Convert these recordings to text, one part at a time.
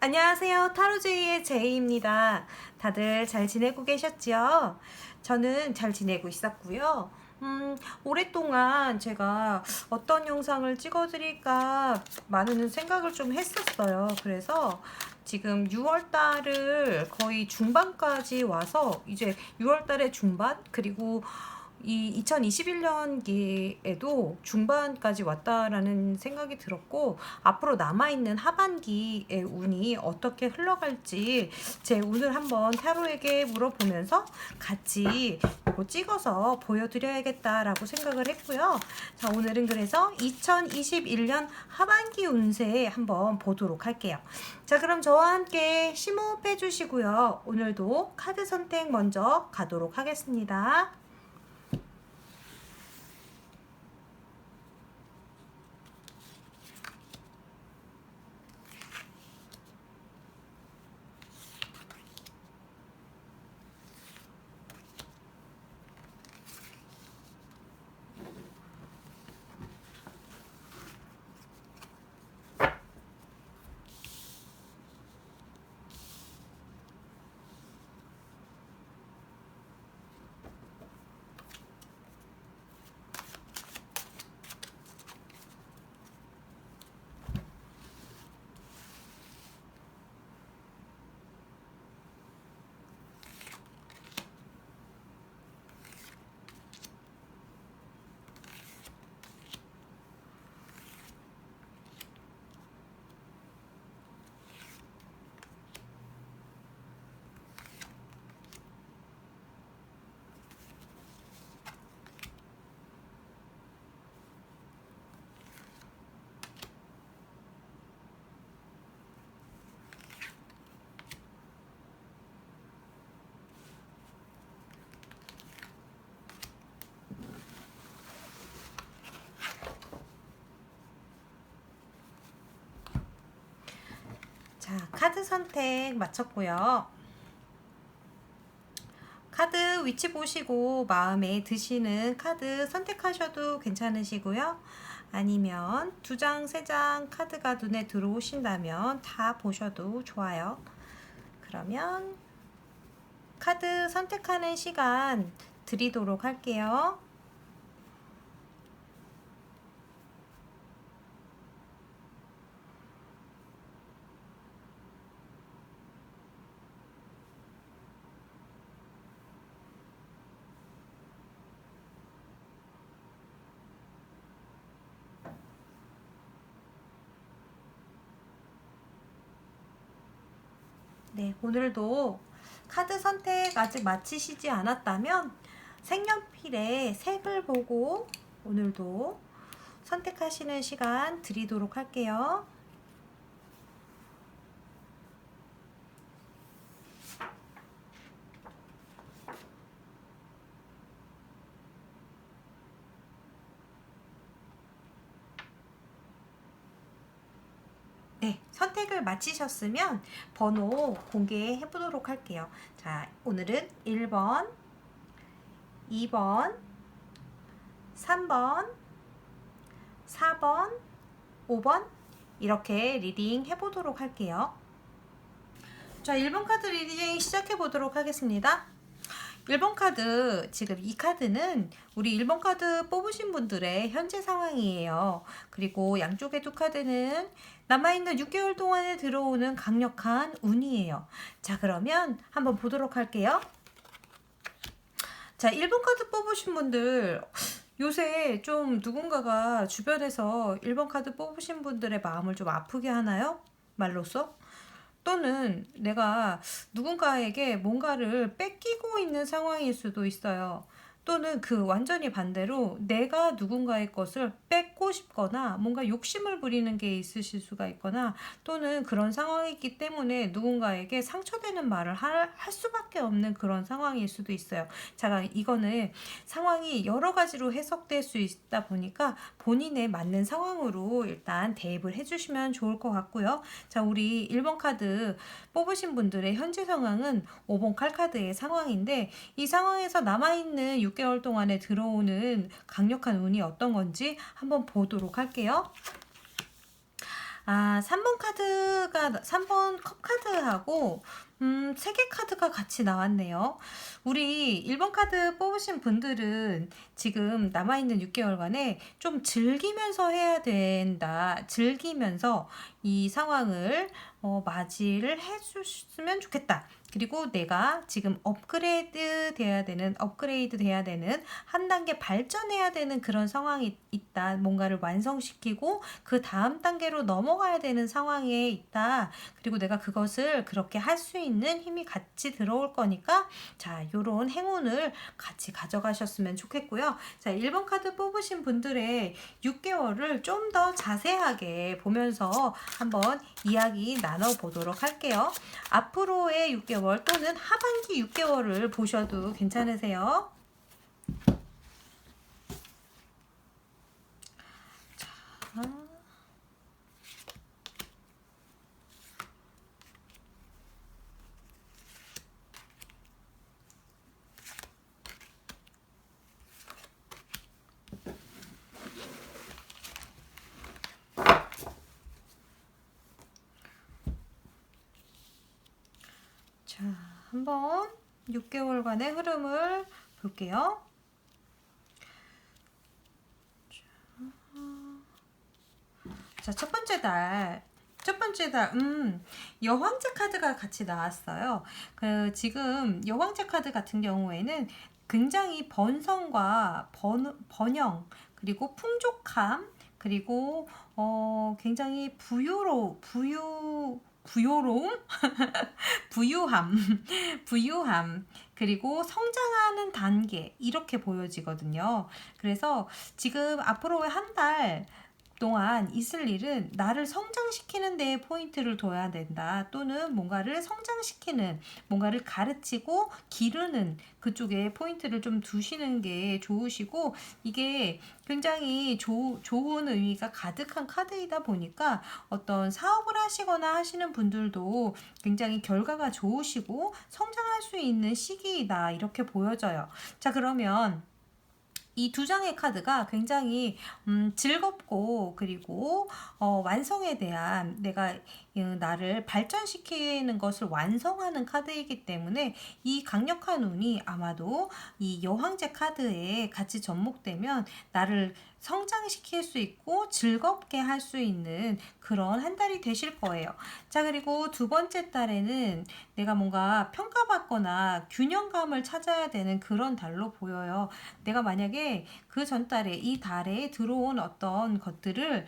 안녕하세요. 타로제이의 제이입니다. 다들 잘 지내고 계셨지요? 저는 잘 지내고 있었고요. 오랫동안 제가 어떤 영상을 찍어드릴까 많은 생각을 좀 했었어요. 그래서 지금 6월달을 거의 중반까지 와서 이제 6월달의 중반 그리고 이 2021년기에도 중반까지 왔다라는 생각이 들었고, 앞으로 남아있는 하반기의 운이 어떻게 흘러갈지 제 운을 한번 타로에게 물어보면서 같이 찍어서 보여드려야겠다라고 생각을 했고요. 자, 오늘은 그래서 2021년 하반기 운세 한번 보도록 할게요. 자, 그럼 저와 함께 심호흡 해주시고요. 오늘도 카드 선택 먼저 가도록 하겠습니다. 자, 카드 선택 마쳤고요. 카드 위치 보시고 마음에 드시는 카드 선택하셔도 괜찮으시고요. 아니면 2장, 3장 카드가 눈에 들어오신다면 다 보셔도 좋아요. 그러면 카드 선택하는 시간 드리도록 할게요. 네, 오늘도 카드 선택 아직 마치시지 않았다면 색연필의 색을 보고 오늘도 선택하시는 시간 드리도록 할게요. 네, 선택을 마치셨으면 번호 공개해 보도록 할게요. 자, 오늘은 1번, 2번, 3번, 4번, 5번 이렇게 리딩 해보도록 할게요. 자, 1번 카드 리딩 시작해 보도록 하겠습니다. 1번 카드, 지금 이 카드는 우리 1번 카드 뽑으신 분들의 현재 상황이에요. 그리고 양쪽의 두 카드는 남아있는 6개월 동안에 들어오는 강력한 운이에요. 자, 그러면 한번 보도록 할게요. 자, 1번 카드 뽑으신 분들, 요새 좀 누군가가 주변에서 1번 카드 뽑으신 분들의 마음을 좀 아프게 하나요? 말로써? 또는 내가 누군가에게 뭔가를 뺏기고 있는 상황일 수도 있어요. 또는 그 완전히 반대로 내가 누군가의 것을 뺏고 싶거나 뭔가 욕심을 부리는 게 있으실 수가 있거나, 또는 그런 상황이기 때문에 누군가에게 상처되는 말을 할 수밖에 없는 그런 상황일 수도 있어요. 자, 이거는 상황이 여러 가지로 해석될 수 있다 보니까 본인에 맞는 상황으로 일단 대입을 해주시면 좋을 것 같고요. 자, 우리 1번 카드 뽑으신 분들의 현재 상황은 5번 칼카드의 상황인데, 이 상황에서 남아있는 6개월 동안에 들어오는 강력한 운이 어떤 건지 한번 보도록 할게요. 아, 3번 카드가, 3번 컵 카드하고, 3개 카드가 같이 나왔네요. 우리 1번 카드 뽑으신 분들은 지금 남아있는 6개월간에 좀 즐기면서 해야 된다. 즐기면서 이 상황을 맞이를 해주셨으면 좋겠다. 그리고 내가 지금 업그레이드 돼야 되는 한 단계 발전해야 되는 그런 상황이 있다. 뭔가를 완성시키고 그 다음 단계로 넘어가야 되는 상황에 있다. 그리고 내가 그것을 그렇게 할 수 있는 힘이 같이 들어올 거니까 자, 요런 행운을 같이 가져가셨으면 좋겠고요. 자, 1번 카드 뽑으신 분들의 6개월을 좀 더 자세하게 보면서 한번 이야기 나눠보도록 할게요. 앞으로의 6개월 또는 하반기 6개월을 보셔도 괜찮으세요. 자, 한번 6개월간의 흐름을 볼게요. 자, 첫 번째 달, 여왕제 카드가 같이 나왔어요. 지금 여왕제 카드 같은 경우에는 굉장히 번성과 번영, 그리고 풍족함, 그리고 굉장히 부요로움, 부유함, 부유함, 그리고 성장하는 단계, 이렇게 보여지거든요. 그래서 지금 앞으로의 한 달 동안 있을 일은 나를 성장시키는 데에 포인트를 둬야 된다. 또는 뭔가를 성장시키는, 뭔가를 가르치고 기르는 그쪽에 포인트를 좀 두시는 게 좋으시고, 이게 굉장히 좋은 의미가 가득한 카드이다 보니까 어떤 사업을 하시거나 하시는 분들도 굉장히 결과가 좋으시고 성장할 수 있는 시기이다. 이렇게 보여져요. 자, 그러면 이 두 장의 카드가 굉장히 즐겁고 그리고 완성에 대한 내가 나를 발전시키는 것을 완성하는 카드이기 때문에 이 강력한 운이 아마도 이 여왕제 카드에 같이 접목되면 나를 성장시킬 수 있고 즐겁게 할 수 있는 그런 한 달이 되실 거예요. 자, 그리고 두 번째 달에는 내가 뭔가 평가받거나 균형감을 찾아야 되는 그런 달로 보여요. 내가 만약에 그 전달에 이 달에 들어온 어떤 것들을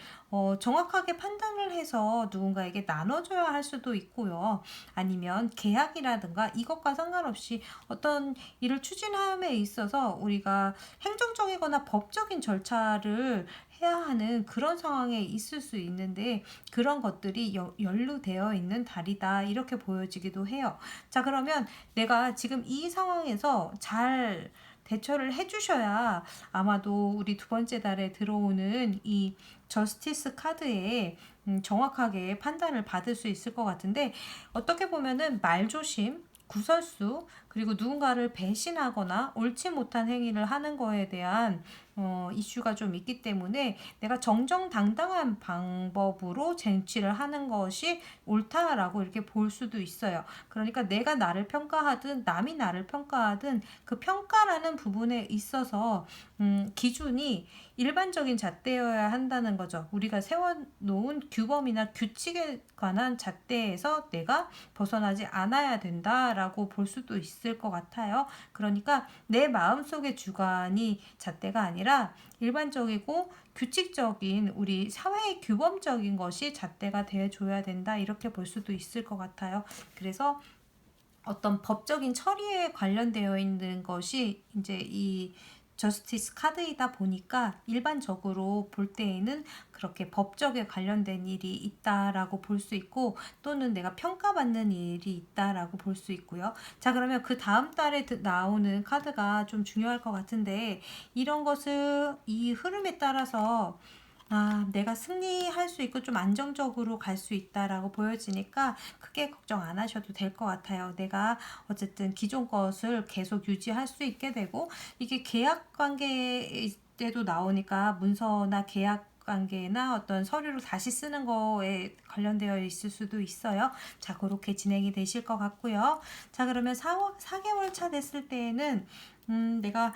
정확하게 판단을 해서 누군가에게 나눠줘야 할 수도 있고요. 아니면 계약이라든가 이것과 상관없이 어떤 일을 추진함에 있어서 우리가 행정적이거나 법적인 절차를 해야 하는 그런 상황에 있을 수 있는데 그런 것들이 연루되어 있는 달이다. 이렇게 보여지기도 해요. 자, 그러면 내가 지금 이 상황에서 잘 대처를 해주셔야 아마도 우리 두 번째 달에 들어오는 이 저스티스 카드에 정확하게 판단을 받을 수 있을 것 같은데 어떻게 보면은 말조심, 구설수, 그리고 누군가를 배신하거나 옳지 못한 행위를 하는 거에 대한 이슈가 좀 있기 때문에 내가 정정당당한 방법으로 쟁취를 하는 것이 옳다라고 이렇게 볼 수도 있어요. 그러니까 내가 나를 평가하든 남이 나를 평가하든 그 평가라는 부분에 있어서 기준이 일반적인 잣대여야 한다는 거죠. 우리가 세워놓은 규범이나 규칙에 관한 잣대에서 내가 벗어나지 않아야 된다라고 볼 수도 있을 것 같아요. 그러니까 내 마음속의 주관이 잣대가 아니라 일반적이고 규칙적인 우리 사회의 규범적인 것이 잣대가 되어줘야 된다. 이렇게 볼 수도 있을 것 같아요. 그래서 어떤 법적인 처리에 관련되어 있는 것이 이제 이 저스티스 카드이다 보니까 일반적으로 볼 때에는 그렇게 법적에 관련된 일이 있다라고 볼 수 있고 또는 내가 평가받는 일이 있다라고 볼 수 있고요. 자, 그러면 그 다음 달에 나오는 카드가 좀 중요할 것 같은데 이런 것을 이 흐름에 따라서 내가 승리할 수 있고 좀 안정적으로 갈 수 있다라고 보여지니까 크게 걱정 안 하셔도 될 것 같아요. 내가 어쨌든 기존 것을 계속 유지할 수 있게 되고 이게 계약 관계 때도 나오니까 문서나 계약 관계나 어떤 서류로 다시 쓰는 거에 관련되어 있을 수도 있어요. 자, 그렇게 진행이 되실 것 같고요. 자, 그러면 4개월 차 됐을 때에는 내가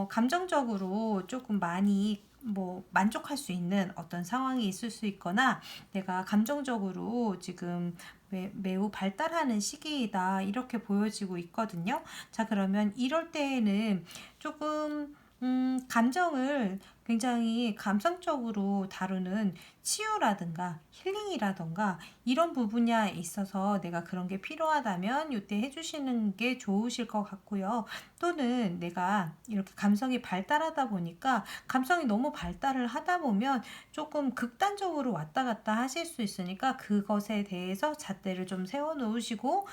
감정적으로 조금 많이 뭐 만족할 수 있는 어떤 상황이 있을 수 있거나 내가 감정적으로 지금 매우 발달하는 시기이다 이렇게 보여지고 있거든요. 자, 그러면 이럴 때에는 조금 감정을 굉장히 감성적으로 다루는 치유라든가 힐링이라든가 이런 부분에 있어서 내가 그런 게 필요하다면 이때 해주시는 게 좋으실 것 같고요. 또는 내가 이렇게 감성이 발달하다 보니까 감성이 너무 발달을 하다 보면 조금 극단적으로 왔다 갔다 하실 수 있으니까 그것에 대해서 잣대를 좀 세워 놓으시고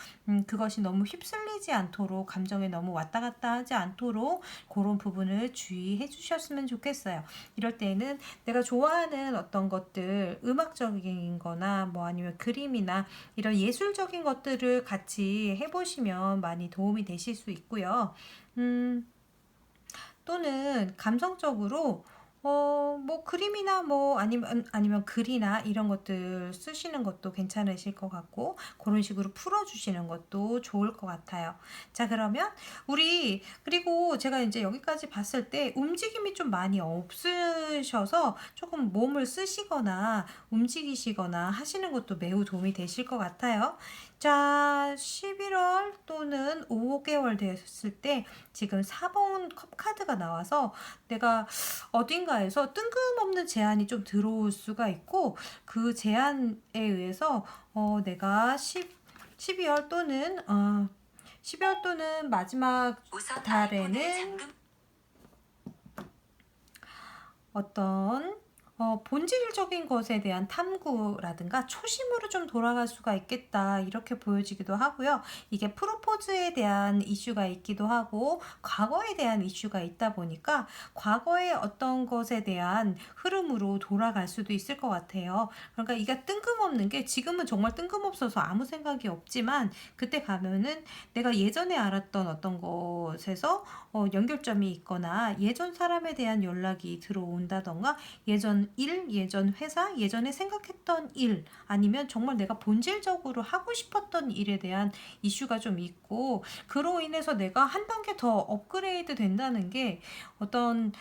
그것이 너무 휩쓸리지 않도록 감정에 너무 왔다 갔다 하지 않도록 그런 부분을 주의해 주셨으면 좋겠어요. 이럴 때는 내가 좋아하는 어떤 것들 음악적인 거나 뭐 아니면 그림이나 이런 예술적인 것들을 같이 해보시면 많이 도움이 되실 수 있고요. 또는 감성적으로 뭐 그림이나 뭐 아니면 글이나 이런 것들 쓰시는 것도 괜찮으실 것 같고 그런 식으로 풀어주시는 것도 좋을 것 같아요. 자, 그러면 그리고 제가 이제 여기까지 봤을 때 움직임이 좀 많이 없으셔서 조금 몸을 쓰시거나 움직이시거나 하시는 것도 매우 도움이 되실 것 같아요. 자, 11월 또는 5개월 됐을 때 지금 4번 컵 카드가 나와서 내가 어딘가에서 뜬금없는 제안이 좀 들어올 수가 있고 그 제안에 의해서 내가 12월 또는 12월 또는 마지막 달에는 어떤 본질적인 것에 대한 탐구라든가 초심으로 좀 돌아갈 수가 있겠다 이렇게 보여지기도 하고요. 이게 프로포즈에 대한 이슈가 있기도 하고 과거에 대한 이슈가 있다 보니까 과거의 어떤 것에 대한 흐름으로 돌아갈 수도 있을 것 같아요. 그러니까 이게 뜬금없는 게 지금은 정말 뜬금없어서 아무 생각이 없지만 그때 가면은 내가 예전에 알았던 어떤 것에서 연결점이 있거나 예전 사람에 대한 연락이 들어온다던가 예전 일, 예전 회사, 예전에 생각했던 일 아니면 정말 내가 본질적으로 하고 싶었던 일에 대한 이슈가 좀 있고 그로 인해서 내가 한 단계 더 업그레이드 된다는 게 어떤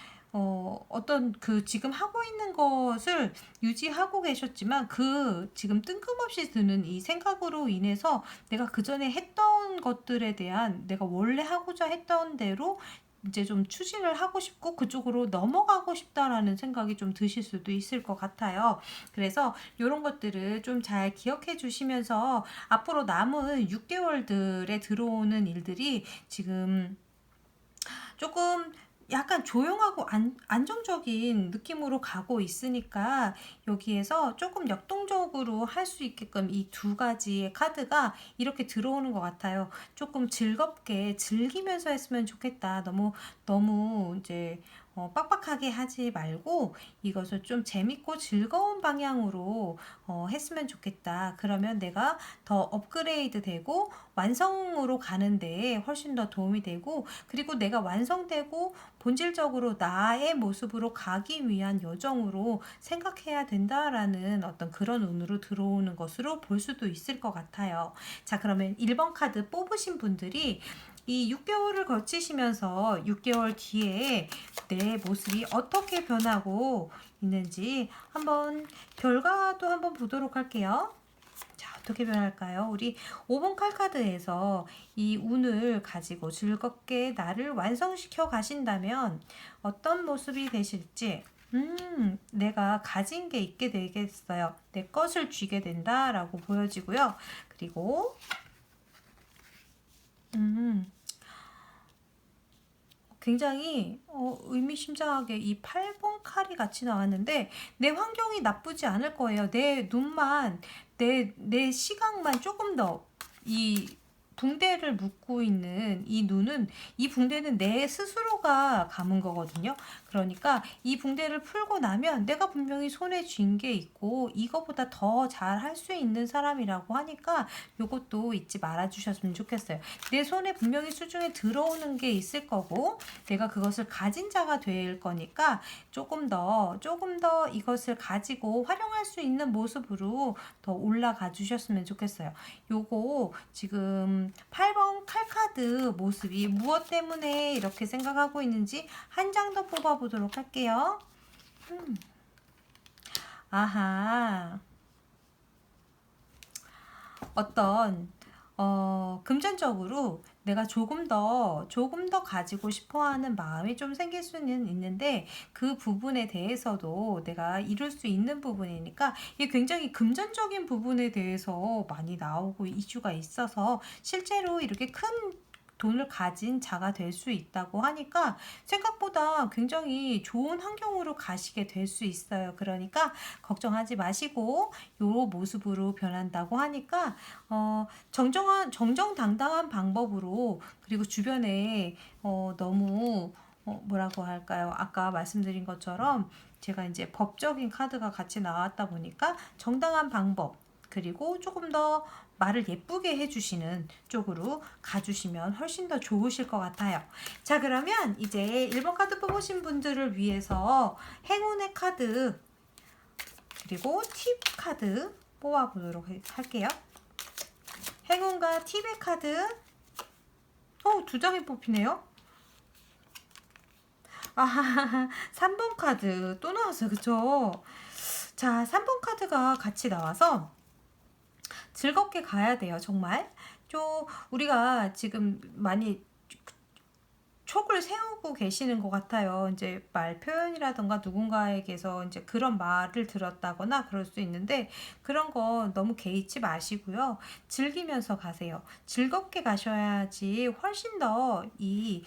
그 지금 하고 있는 것을 유지하고 계셨지만 그 지금 뜬금없이 드는 이 생각으로 인해서 내가 그 전에 했던 것들에 대한 내가 원래 하고자 했던 대로 이제 좀 추진을 하고 싶고 그쪽으로 넘어가고 싶다라는 생각이 좀 드실 수도 있을 것 같아요. 그래서 이런 것들을 좀 잘 기억해 주시면서 앞으로 남은 6개월들에 들어오는 일들이 지금 조금 약간 조용하고 안정적인 느낌으로 가고 있으니까 여기에서 조금 역동적으로 할 수 있게끔 이 두 가지의 카드가 이렇게 들어오는 것 같아요. 조금 즐겁게 즐기면서 했으면 좋겠다. 너무 이제 빡빡하게 하지 말고 이것을 좀 재밌고 즐거운 방향으로 했으면 좋겠다. 그러면 내가 더 업그레이드 되고 완성으로 가는데 훨씬 더 도움이 되고 그리고 내가 완성되고 본질적으로 나의 모습으로 가기 위한 여정으로 생각해야 된다라는 어떤 그런 운으로 들어오는 것으로 볼 수도 있을 것 같아요. 자, 그러면 1번 카드 뽑으신 분들이 이 6개월을 거치시면서 6개월 뒤에 내 모습이 어떻게 변하고 있는지 한번 결과도 한번 보도록 할게요. 자, 어떻게 변할까요? 우리 5번 칼카드에서 이 운을 가지고 즐겁게 나를 완성시켜 가신다면 어떤 모습이 되실지 내가 가진 게 있게 되겠어요. 내 것을 쥐게 된다라고 보여지고요. 그리고 굉장히 의미심장하게 이 8번 칼이 같이 나왔는데 내 환경이 나쁘지 않을 거예요. 내 눈만 내 시각만 조금 더 이 붕대를 묶고 있는 이 눈은 이 붕대는 내 스스로가 감은 거거든요. 그러니까 이 붕대를 풀고 나면 내가 분명히 손에 쥔 게 있고 이거보다 더 잘 할 수 있는 사람이라고 하니까 요것도 잊지 말아 주셨으면 좋겠어요. 내 손에 분명히 수중에 들어오는 게 있을 거고 내가 그것을 가진 자가 될 거니까 조금 더 이것을 가지고 활용할 수 있는 모습으로 더 올라가 주셨으면 좋겠어요. 요거 지금 8번 칼카드 모습이 무엇 때문에 이렇게 생각하고 있는지 한 장 더 뽑아 보도록 할게요. 아하. 어떤 금전적으로 내가 조금 더 가지고 싶어 하는 마음이 좀 생길 수는 있는데 그 부분에 대해서도 내가 이룰 수 있는 부분이니까 이게 굉장히 금전적인 부분에 대해서 많이 나오고 이슈가 있어서 실제로 이렇게 큰 돈을 가진 자가 될 수 있다고 하니까 생각보다 굉장히 좋은 환경으로 가시게 될 수 있어요. 그러니까 걱정하지 마시고 요 모습으로 변한다고 하니까 정정당당한 방법으로 그리고 주변에 너무 뭐라고 할까요? 아까 말씀드린 것처럼 제가 이제 법적인 카드가 같이 나왔다 보니까 정당한 방법 그리고 조금 더 말을 예쁘게 해주시는 쪽으로 가주시면 훨씬 더 좋으실 것 같아요. 자, 그러면 이제 1번 카드 뽑으신 분들을 위해서 행운의 카드 그리고 팁 카드 뽑아보도록 할게요. 행운과 팁의 카드 두 장이 뽑히네요. 아, 3번 카드 또 나왔어요. 그쵸? 자, 3번 카드가 같이 나와서 즐겁게 가야 돼요. 정말. 우리가 지금 많이 촉을 세우고 계시는 것 같아요. 이제 말 표현이라던가 누군가에게서 이제 그런 말을 들었다거나 그럴 수 있는데 그런 거 너무 개의치 마시고요. 즐기면서 가세요. 즐겁게 가셔야지 훨씬 더 이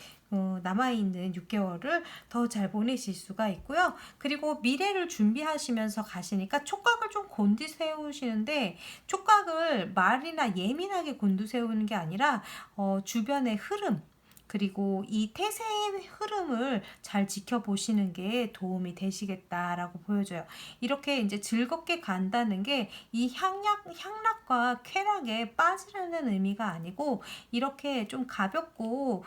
남아있는 6개월을 더 잘 보내실 수가 있고요. 그리고 미래를 준비하시면서 가시니까 촉각을 좀 곤두세우시는데 촉각을 말이나 예민하게 곤두세우는 게 아니라 주변의 흐름 그리고 이 태세의 흐름을 잘 지켜보시는 게 도움이 되시겠다라고 보여져요. 이렇게 이제 즐겁게 간다는 게 이 향락과 쾌락에 빠지려는 의미가 아니고 이렇게 좀 가볍고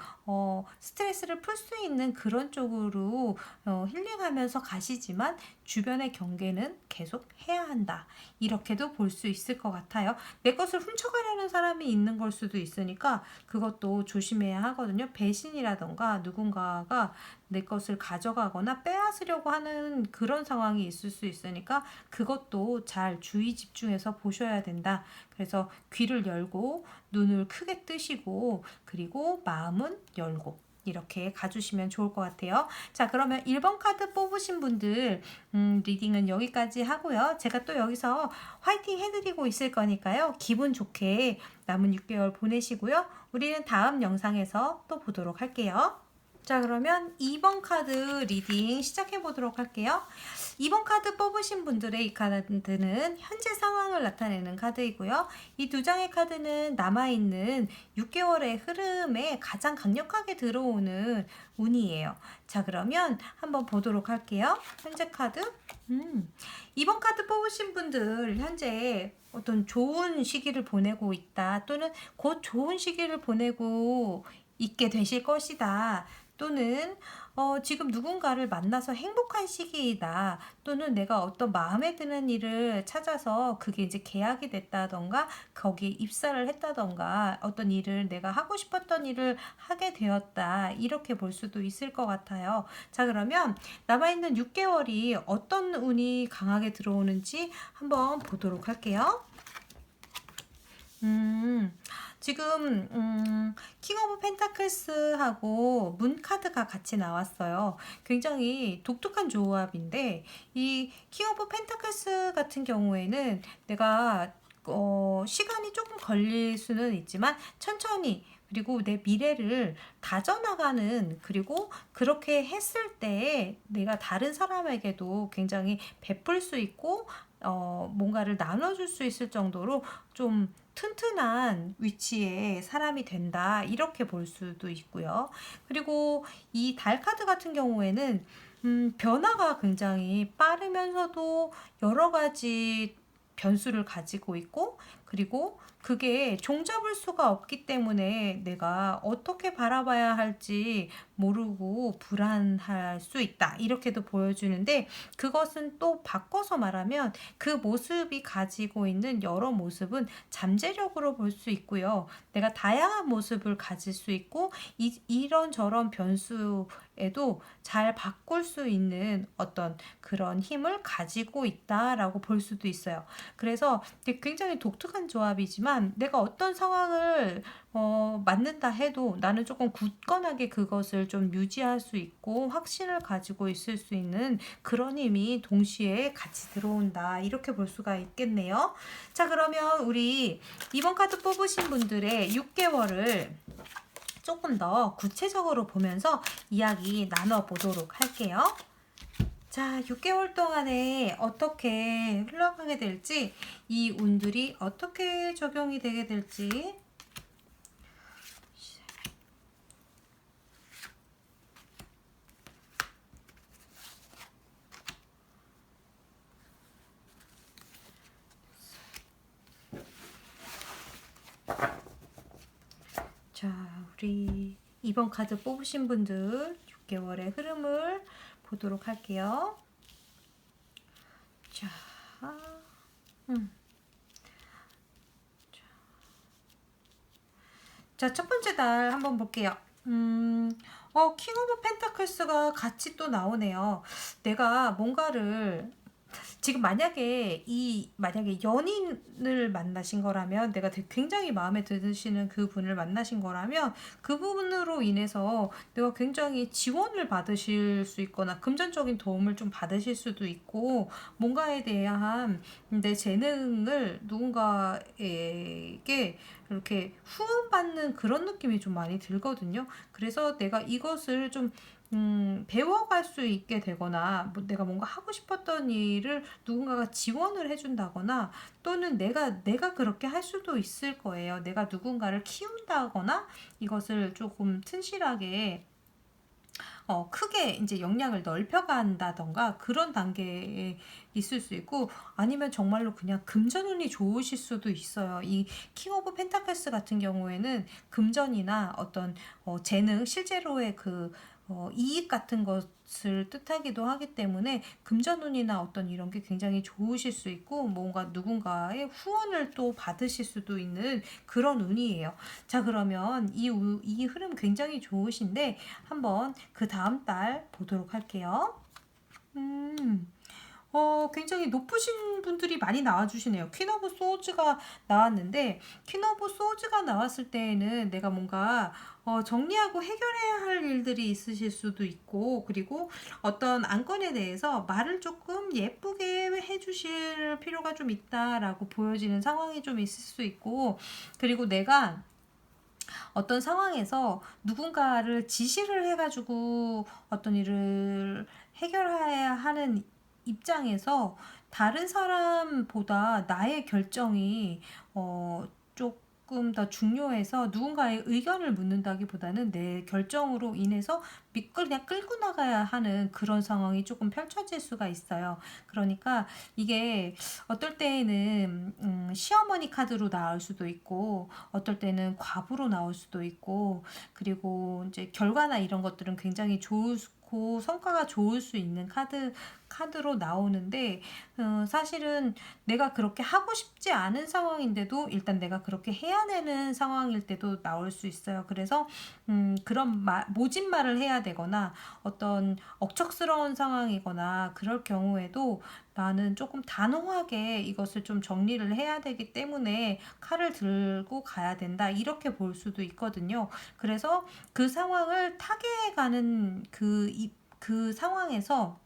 스트레스를 풀 수 있는 그런 쪽으로 힐링하면서 가시지만 주변의 경계는 계속 해야 한다. 이렇게도 볼 수 있을 것 같아요. 내 것을 훔쳐가려는 사람이 있는 걸 수도 있으니까 그것도 조심해야 하거든요. 배신이라던가 누군가가 내 것을 가져가거나 빼앗으려고 하는 그런 상황이 있을 수 있으니까 그것도 잘 주의 집중해서 보셔야 된다. 그래서 귀를 열고 눈을 크게 뜨시고 그리고 마음은 열고 이렇게 가주시면 좋을 것 같아요. 자, 그러면 1번 카드 뽑으신 분들 리딩은 여기까지 하고요. 제가 또 여기서 화이팅 해드리고 있을 거니까요. 기분 좋게 남은 6개월 보내시고요. 우리는 다음 영상에서 또 보도록 할게요. 자, 그러면 2번 카드 리딩 시작해 보도록 할게요. 2번 카드 뽑으신 분들의 이 카드는 현재 상황을 나타내는 카드이고요. 이 두 장의 카드는 남아있는 6개월의 흐름에 가장 강력하게 들어오는 운이에요. 자, 그러면 한번 보도록 할게요. 현재 카드. 2번 카드 뽑으신 분들 현재 어떤 좋은 시기를 보내고 있다. 또는 곧 좋은 시기를 보내고 있게 되실 것이다. 또는 지금 누군가를 만나서 행복한 시기이다. 또는 내가 어떤 마음에 드는 일을 찾아서 그게 이제 계약이 됐다던가 거기에 입사를 했다던가 어떤 일을 내가 하고 싶었던 일을 하게 되었다. 이렇게 볼 수도 있을 것 같아요. 자, 그러면 남아있는 6개월이 어떤 운이 강하게 들어오는지 한번 보도록 할게요. 지금 킹 오브 펜타클스하고 문 카드가 같이 나왔어요. 굉장히 독특한 조합인데 이 킹 오브 펜타클스 같은 경우에는 내가 시간이 조금 걸릴 수는 있지만 천천히 그리고 내 미래를 다져나가는 그리고 그렇게 했을 때 내가 다른 사람에게도 굉장히 베풀 수 있고 뭔가를 나눠줄 수 있을 정도로 좀 튼튼한 위치의 사람이 된다 이렇게 볼 수도 있고요. 그리고 이 달 카드 같은 경우에는 변화가 굉장히 빠르면서도 여러 가지 변수를 가지고 있고, 그리고 그게 종잡을 수가 없기 때문에 내가 어떻게 바라봐야 할지 모르고 불안할 수 있다. 이렇게도 보여주는데, 그것은 또 바꿔서 말하면 그 모습이 가지고 있는 여러 모습은 잠재력으로 볼 수 있고요. 내가 다양한 모습을 가질 수 있고, 이런저런 변수에도 잘 바꿀 수 있는 어떤 그런 힘을 가지고 있다라고 볼 수도 있어요. 그래서 굉장히 독특한 조합이지만, 내가 어떤 상황을 맞는다 해도 나는 조금 굳건하게 그것을 좀 유지할 수 있고 확신을 가지고 있을 수 있는 그런 힘이 동시에 같이 들어온다, 이렇게 볼 수가 있겠네요. 자, 그러면 우리 이번 카드 뽑으신 분들의 6개월을 조금 더 구체적으로 보면서 이야기 나눠보도록 할게요. 자, 6개월 동안에 어떻게 흘러가게 될지, 이 운들이 어떻게 적용이 되게 될지. 자, 우리 이번 카드 뽑으신 분들 6개월의 흐름을 보도록 할게요. 자, 자, 첫 번째 달 한번 볼게요. 킹 오브 펜타클스가 같이 또 나오네요. 내가 뭔가를 지금 만약에 연인을 만나신 거라면, 내가 굉장히 마음에 드시는 그 분을 만나신 거라면, 그 부분으로 인해서 내가 굉장히 지원을 받으실 수 있거나 금전적인 도움을 좀 받으실 수도 있고, 뭔가에 대한 내 재능을 누군가에게 이렇게 후원받는 그런 느낌이 좀 많이 들거든요. 그래서 내가 이것을 좀 배워갈 수 있게 되거나, 내가 뭔가 하고 싶었던 일을 누군가가 지원을 해준다거나, 또는 내가 그렇게 할 수도 있을 거예요. 내가 누군가를 키운다거나, 이것을 조금 튼실하게 크게 이제 역량을 넓혀간다던가 그런 단계에 있을 수 있고, 아니면 정말로 그냥 금전운이 좋으실 수도 있어요. 이 킹 오브 펜타클스 같은 경우에는 금전이나 어떤 재능, 실제로의 그 이익 같은 것을 뜻하기도 하기 때문에 금전운이나 어떤 이런 게 굉장히 좋으실 수 있고, 뭔가 누군가의 후원을 또 받으실 수도 있는 그런 운이에요. 자, 그러면 이 흐름 굉장히 좋으신데, 한번 그 다음 달 보도록 할게요. 굉장히 높으신 분들이 많이 나와주시네요. 퀸 오브 소즈가 나왔는데, 퀸 오브 소즈가 나왔을 때에는 내가 뭔가 정리하고 해결해야 할 일들이 있으실 수도 있고, 그리고 어떤 안건에 대해서 말을 조금 예쁘게 해주실 필요가 좀 있다라고 보여지는 상황이 좀 있을 수 있고, 그리고 내가 어떤 상황에서 누군가를 지시를 해가지고 어떤 일을 해결해야 하는 입장에서, 다른 사람보다 나의 결정이 조금 더 중요해서 누군가의 의견을 묻는다기보다는 내 결정으로 인해서 그냥 끌고 나가야 하는 그런 상황이 조금 펼쳐질 수가 있어요. 그러니까 이게 어떨 때에는 시어머니 카드로 나올 수도 있고, 어떨 때는 과부로 나올 수도 있고, 그리고 이제 결과나 이런 것들은 굉장히 좋고 성과가 좋을 수 있는 카드로 나오는데, 사실은 내가 그렇게 하고 싶지 않은 상황인데도 일단 내가 그렇게 해야 되는 상황일 때도 나올 수 있어요. 그래서 그런 모진 말을 해야 되거나 어떤 억척스러운 상황이거나 그럴 경우에도 나는 조금 단호하게 이것을 좀 정리를 해야 되기 때문에 칼을 들고 가야 된다, 이렇게 볼 수도 있거든요. 그래서 그 상황을 타개해가는 그 상황에서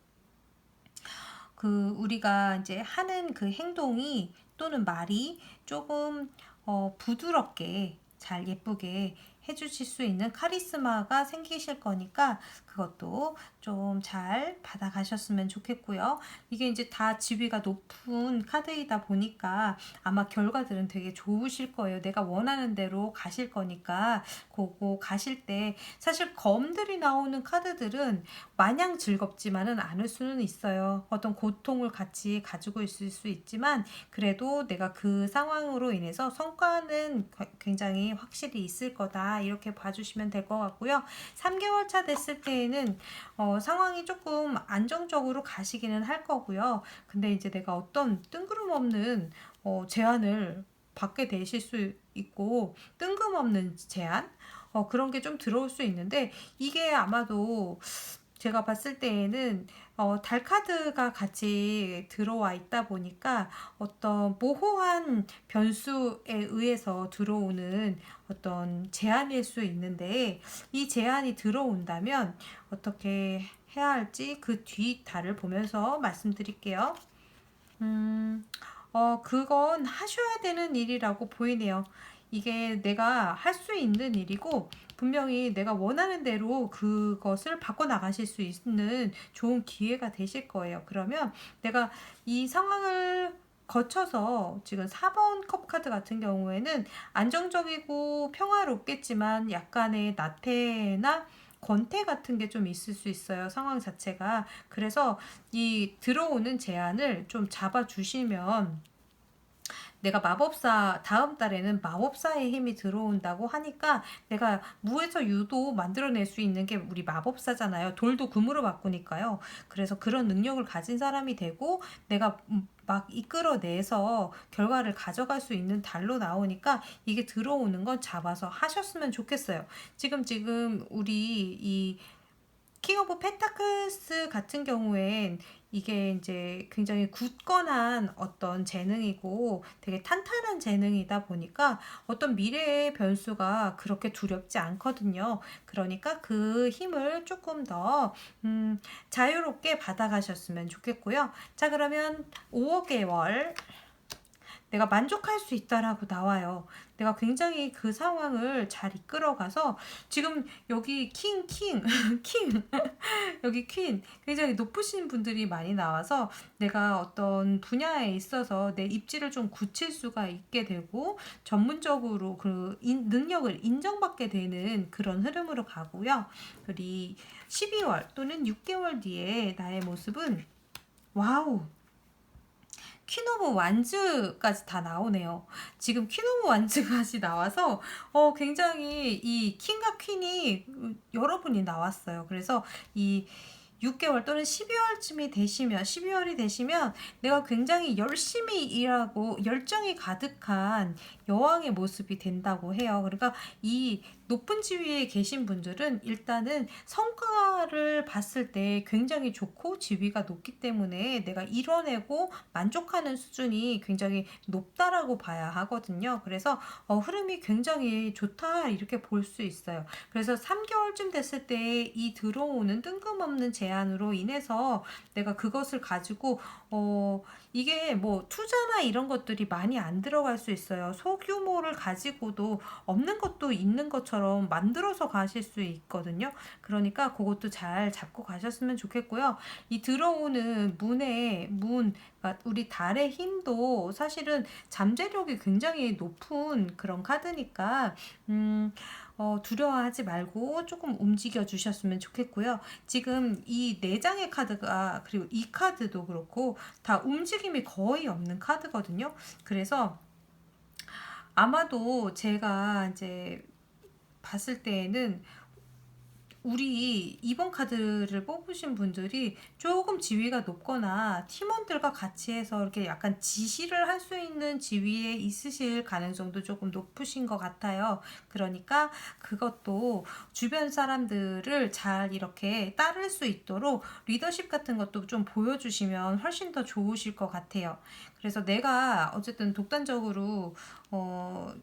우리가 이제 하는 그 행동이 또는 말이 조금 부드럽게 잘 예쁘게 해주실 수 있는 카리스마가 생기실 거니까 그것도 좀 잘 받아가셨으면 좋겠고요. 이게 이제 다 지위가 높은 카드이다 보니까 아마 결과들은 되게 좋으실 거예요. 내가 원하는 대로 가실 거니까 그거 가실 때 사실 검들이 나오는 카드들은 마냥 즐겁지만은 않을 수는 있어요. 어떤 고통을 같이 가지고 있을 수 있지만 그래도 내가 그 상황으로 인해서 성과는 굉장히 확실히 있을 거다 이렇게 봐주시면 될 것 같고요. 3개월 차 됐을 때에는 상황이 조금 안정적으로 가시기는 할 거고요. 근데 이제 내가 어떤 뜬구름없는 제안을 받게 되실 수 있고 뜬금없는 제안 그런 게 좀 들어올 수 있는데 이게 아마도 제가 봤을 때에는 달 카드가 같이 들어와 있다 보니까 어떤 모호한 변수에 의해서 들어오는 어떤 제안일 수 있는데 이 제안이 들어온다면 어떻게 해야 할지 그 뒤 달을 보면서 말씀드릴게요. 그건 하셔야 되는 일이라고 보이네요. 이게 내가 할 수 있는 일이고, 분명히 내가 원하는 대로 그것을 바꿔나가실 수 있는 좋은 기회가 되실 거예요. 그러면 내가 이 상황을 거쳐서 지금 4번 컵 카드 같은 경우에는 안정적이고 평화롭겠지만 약간의 나태나 권태 같은 게 좀 있을 수 있어요. 상황 자체가. 그래서 이 들어오는 제안을 좀 잡아주시면 내가 마법사 다음 달에는 마법사의 힘이 들어온다고 하니까 내가 무에서 유도 만들어낼 수 있는 게 우리 마법사잖아요. 돌도 금으로 바꾸니까요. 그래서 그런 능력을 가진 사람이 되고 내가 막 이끌어내서 결과를 가져갈 수 있는 달로 나오니까 이게 들어오는 건 잡아서 하셨으면 좋겠어요. 지금 우리 이 킹 오브 펜타클스 같은 경우엔 이게 이제 굉장히 굳건한 어떤 재능이고 되게 탄탄한 재능이다 보니까 어떤 미래의 변수가 그렇게 두렵지 않거든요. 그러니까 그 힘을 조금 더 자유롭게 받아가셨으면 좋겠고요. 자, 그러면 5개월 내가 만족할 수 있다라고 나와요. 내가 굉장히 그 상황을 잘 이끌어가서 지금 여기 킹, 여기 퀸 굉장히 높으신 분들이 많이 나와서 내가 어떤 분야에 있어서 내 입지를 좀 굳힐 수가 있게 되고 전문적으로 그 능력을 인정받게 되는 그런 흐름으로 가고요. 우리 12월 또는 6개월 뒤에 나의 모습은 와우! 퀸 오브 완즈까지 다 나오네요. 지금 퀸 오브 완즈까지 나와서 굉장히 이 킹과 퀸이 여러분이 나왔어요. 그래서 이 6개월 또는 12월이 되시면 내가 굉장히 열심히 일하고 열정이 가득한 여왕의 모습이 된다고 해요. 그러니까 이 높은 지위에 계신 분들은 일단은 성과를 봤을 때 굉장히 좋고 지위가 높기 때문에 내가 이뤄내고 만족하는 수준이 굉장히 높다라고 봐야 하거든요. 그래서 흐름이 굉장히 좋다 이렇게 볼 수 있어요. 그래서 3개월쯤 됐을 때 이 들어오는 뜬금없는 제안으로 인해서 내가 그것을 가지고 이게 뭐 투자나 이런 것들이 많이 안 들어갈 수 있어요. 소규모를 가지고도 없는 것도 있는 것처럼 만들어서 가실 수 있거든요. 그러니까 그것도 잘 잡고 가셨으면 좋겠고요. 이 들어오는 그러니까 우리 달의 힘도 사실은 잠재력이 굉장히 높은 그런 카드니까 두려워하지 말고 조금 움직여 주셨으면 좋겠고요. 지금 이 4장의 카드가 그리고 이 카드도 그렇고 다 움직임이 거의 없는 카드거든요. 그래서 아마도 제가 이제 봤을 때에는 우리 2번 카드를 뽑으신 분들이 조금 지위가 높거나 팀원들과 같이 해서 이렇게 약간 지시를 할 수 있는 지위에 있으실 가능성도 조금 높으신 것 같아요. 그러니까 그것도 주변 사람들을 잘 이렇게 따를 수 있도록 리더십 같은 것도 좀 보여주시면 훨씬 더 좋으실 것 같아요. 그래서 내가 어쨌든 독단적으로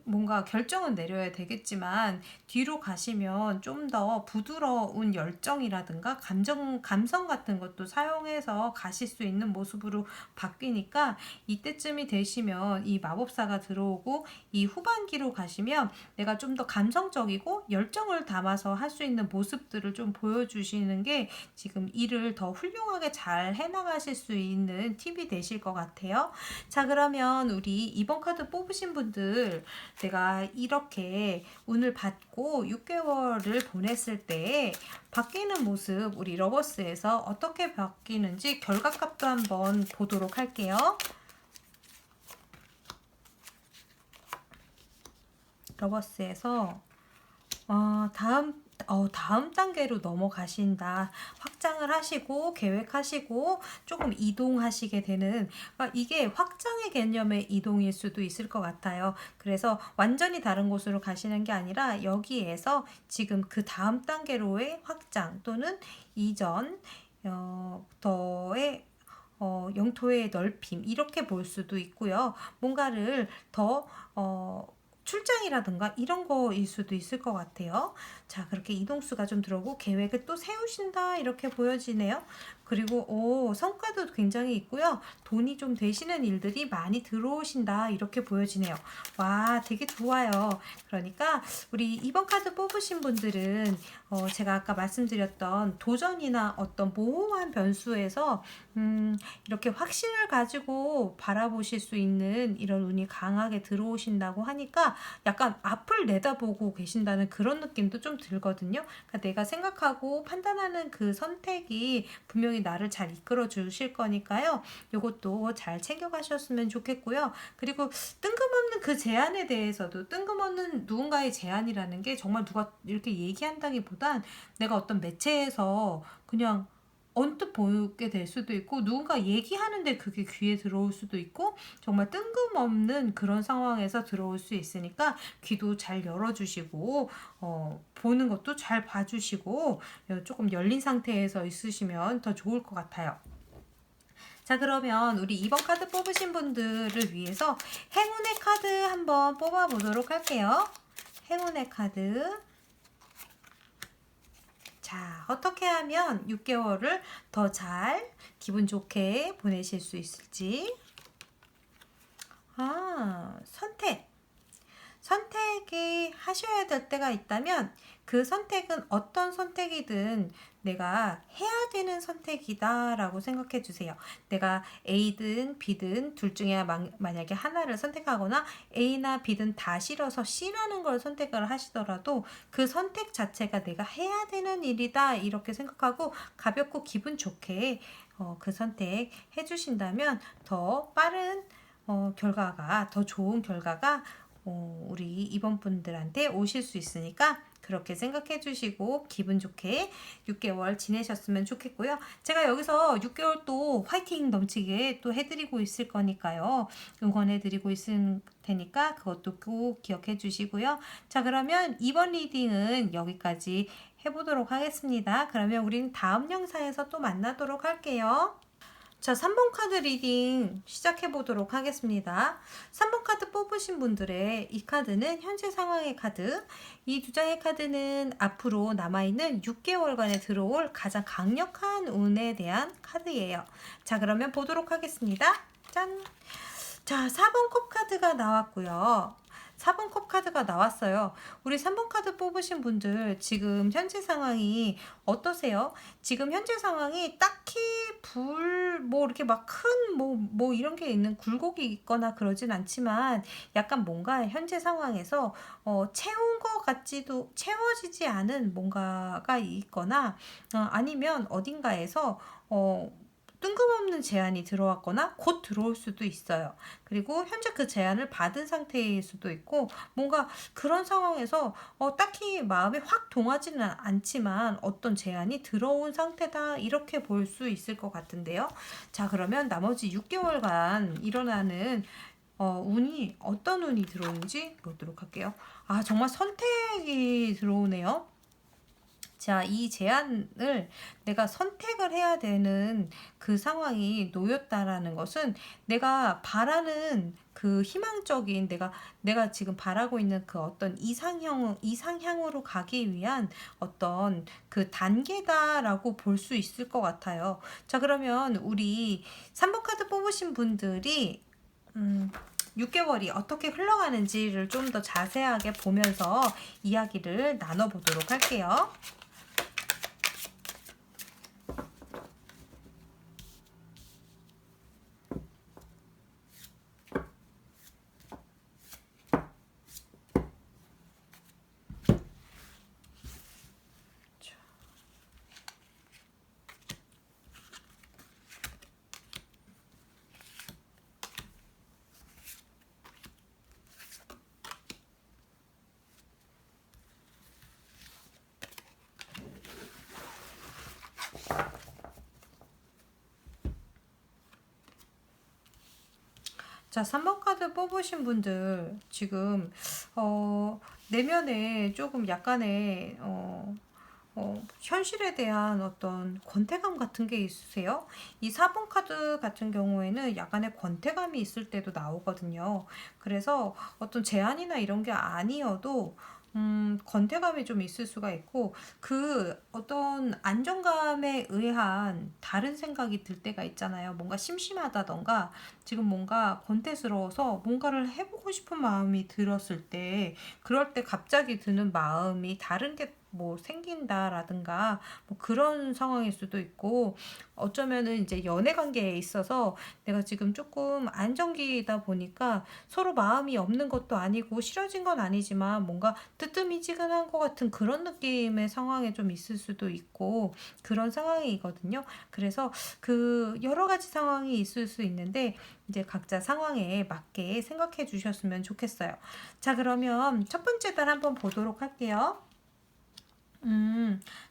뭔가 결정은 내려야 되겠지만 뒤로 가시면 좀 더 부드러운 열정이라든가 감성 같은 것도 사용해서 가실 수 있는 모습으로 바뀌니까 이때쯤이 되시면 이 마법사가 들어오고 이 후반기로 가시면 내가 좀 더 감성적이고 열정을 담아서 할 수 있는 모습들을 좀 보여주시는 게 지금 일을 더 훌륭하게 잘 해나가실 수 있는 팁이 되실 것 같아요. 자, 그러면 우리 이번 카드 뽑으신 분들 내가 이렇게 운을 받고 6개월을 보냈을 때 바뀌는 모습 우리 러버스에서 어떻게 바뀌는지 결과값도 한번 보도록 할게요. 러버스에서 다음 단계로 넘어가신다. 확장을 하시고 계획하시고 조금 이동하시게 되는, 그러니까 이게 확장의 개념의 이동일 수도 있을 것 같아요. 그래서 완전히 다른 곳으로 가시는 게 아니라 여기에서 지금 그 다음 단계로의 확장 또는 이전 더의 영토의 넓힘 이렇게 볼 수도 있고요. 뭔가를 더 출장이라든가 이런 거일 수도 있을 것 같아요. 자, 그렇게 이동수가 좀 들어오고 계획을 또 세우신다 이렇게 보여지네요. 그리고 성과도 굉장히 있고요. 돈이 좀 되시는 일들이 많이 들어오신다 이렇게 보여지네요. 와, 되게 좋아요. 그러니까 우리 이번 카드 뽑으신 분들은 제가 아까 말씀드렸던 도전이나 어떤 모호한 변수에서 이렇게 확신을 가지고 바라보실 수 있는 이런 운이 강하게 들어오신다고 하니까 약간 앞을 내다보고 계신다는 그런 느낌도 좀 들거든요. 그러니까 내가 생각하고 판단하는 그 선택이 분명히 나를 잘 이끌어 주실 거니까요. 요것도 잘 챙겨가셨으면 좋겠고요. 그리고 뜬금없는 그 제안에 대해서도 뜬금없는 누군가의 제안이라는 게 정말 누가 이렇게 얘기한다기보단 내가 어떤 매체에서 그냥 언뜻 보게 될 수도 있고 누군가 얘기하는데 그게 귀에 들어올 수도 있고 정말 뜬금없는 그런 상황에서 들어올 수 있으니까 귀도 잘 열어주시고 보는 것도 잘 봐주시고 조금 열린 상태에서 있으시면 더 좋을 것 같아요. 자, 그러면 우리 이번 카드 뽑으신 분들을 위해서 행운의 카드 한번 뽑아보도록 할게요. 행운의 카드. 자, 어떻게 하면 6개월을 더 잘 기분 좋게 보내실 수 있을지. 선택이 하셔야 될 때가 있다면 그 선택은 어떤 선택이든 내가 해야 되는 선택이다 라고 생각해 주세요. 내가 A든 B든 둘 중에 만약에 하나를 선택하거나 A나 B든 다 싫어서 C라는 걸 선택을 하시더라도 그 선택 자체가 내가 해야 되는 일이다 이렇게 생각하고 가볍고 기분 좋게 그 선택 해주신다면 더 빠른 결과가 더 좋은 결과가 우리 이번 분들한테 오실 수 있으니까 그렇게 생각해 주시고 기분 좋게 6개월 지내셨으면 좋겠고요. 제가 여기서 6개월 또 화이팅 넘치게 또 해드리고 있을 거니까요. 응원해 드리고 있을 테니까 그것도 꼭 기억해 주시고요. 자, 그러면 이번 리딩은 여기까지 해보도록 하겠습니다. 그러면 우린 다음 영상에서 또 만나도록 할게요. 자, 3번 카드 리딩 시작해 보도록 하겠습니다. 3번 카드 뽑으신 분들의 이 카드는 현재 상황의 카드. 이 두 장의 카드는 앞으로 남아있는 6개월간에 들어올 가장 강력한 운에 대한 카드예요. 자, 그러면 보도록 하겠습니다. 짠! 자, 4번 컵 카드가 나왔고요. 4번 컵 카드가 나왔어요. 우리 3번 카드 뽑으신 분들 지금 현재 상황이 어떠세요? 지금 현재 상황이 딱히 뭐 이렇게 막 큰 뭐 이런 게 있는 굴곡이 있거나 그러진 않지만 약간 뭔가 현재 상황에서 채운 것 같지도 채워지지 않은 뭔가가 있거나 아니면 어딘가에서 뜬금없는 제안이 들어왔거나 곧 들어올 수도 있어요. 그리고 현재 그 제안을 받은 상태일 수도 있고 뭔가 그런 상황에서 딱히 마음이 확 동하지는 않지만 어떤 제안이 들어온 상태다 이렇게 볼 수 있을 것 같은데요. 자, 그러면 나머지 6개월간 일어나는 운이 어떤 운이 들어오는지 보도록 할게요. 정말 선택이 들어오네요. 자, 이 제안을 내가 선택을 해야 되는 그 상황이 놓였다라는 것은 내가 바라는 그 희망적인 내가 지금 바라고 있는 그 어떤 이상향으로 가기 위한 어떤 그 단계다라고 볼 수 있을 것 같아요. 자, 그러면 우리 3번 카드 뽑으신 분들이 6개월이 어떻게 흘러가는지를 좀 더 자세하게 보면서 이야기를 나눠보도록 할게요. 자, 3번 카드 뽑으신 분들 지금 내면에 조금 약간의 현실에 대한 어떤 권태감 같은 게 있으세요? 이 4번 카드 같은 경우에는 약간의 권태감이 있을 때도 나오거든요. 그래서 어떤 제안이나 이런 게 아니어도 권태감이 좀 있을 수가 있고, 그 어떤 안정감에 의한 다른 생각이 들 때가 있잖아요. 뭔가 심심하다던가, 지금 뭔가 권태스러워서 뭔가를 해보고 싶은 마음이 들었을 때, 그럴 때 갑자기 드는 마음이 다른 게 뭐 생긴다라든가 뭐 그런 상황일 수도 있고, 어쩌면은 이제 연애 관계에 있어서 내가 지금 조금 안정기이다 보니까 서로 마음이 없는 것도 아니고 싫어진 건 아니지만 뭔가 뜨뜨미지근한 것 같은 그런 느낌의 상황에 좀 있을 수도 있고, 그런 상황이거든요. 그래서 그 여러 가지 상황이 있을 수 있는데 이제 각자 상황에 맞게 생각해 주셨으면 좋겠어요. 자, 그러면 첫 번째 달 한번 보도록 할게요.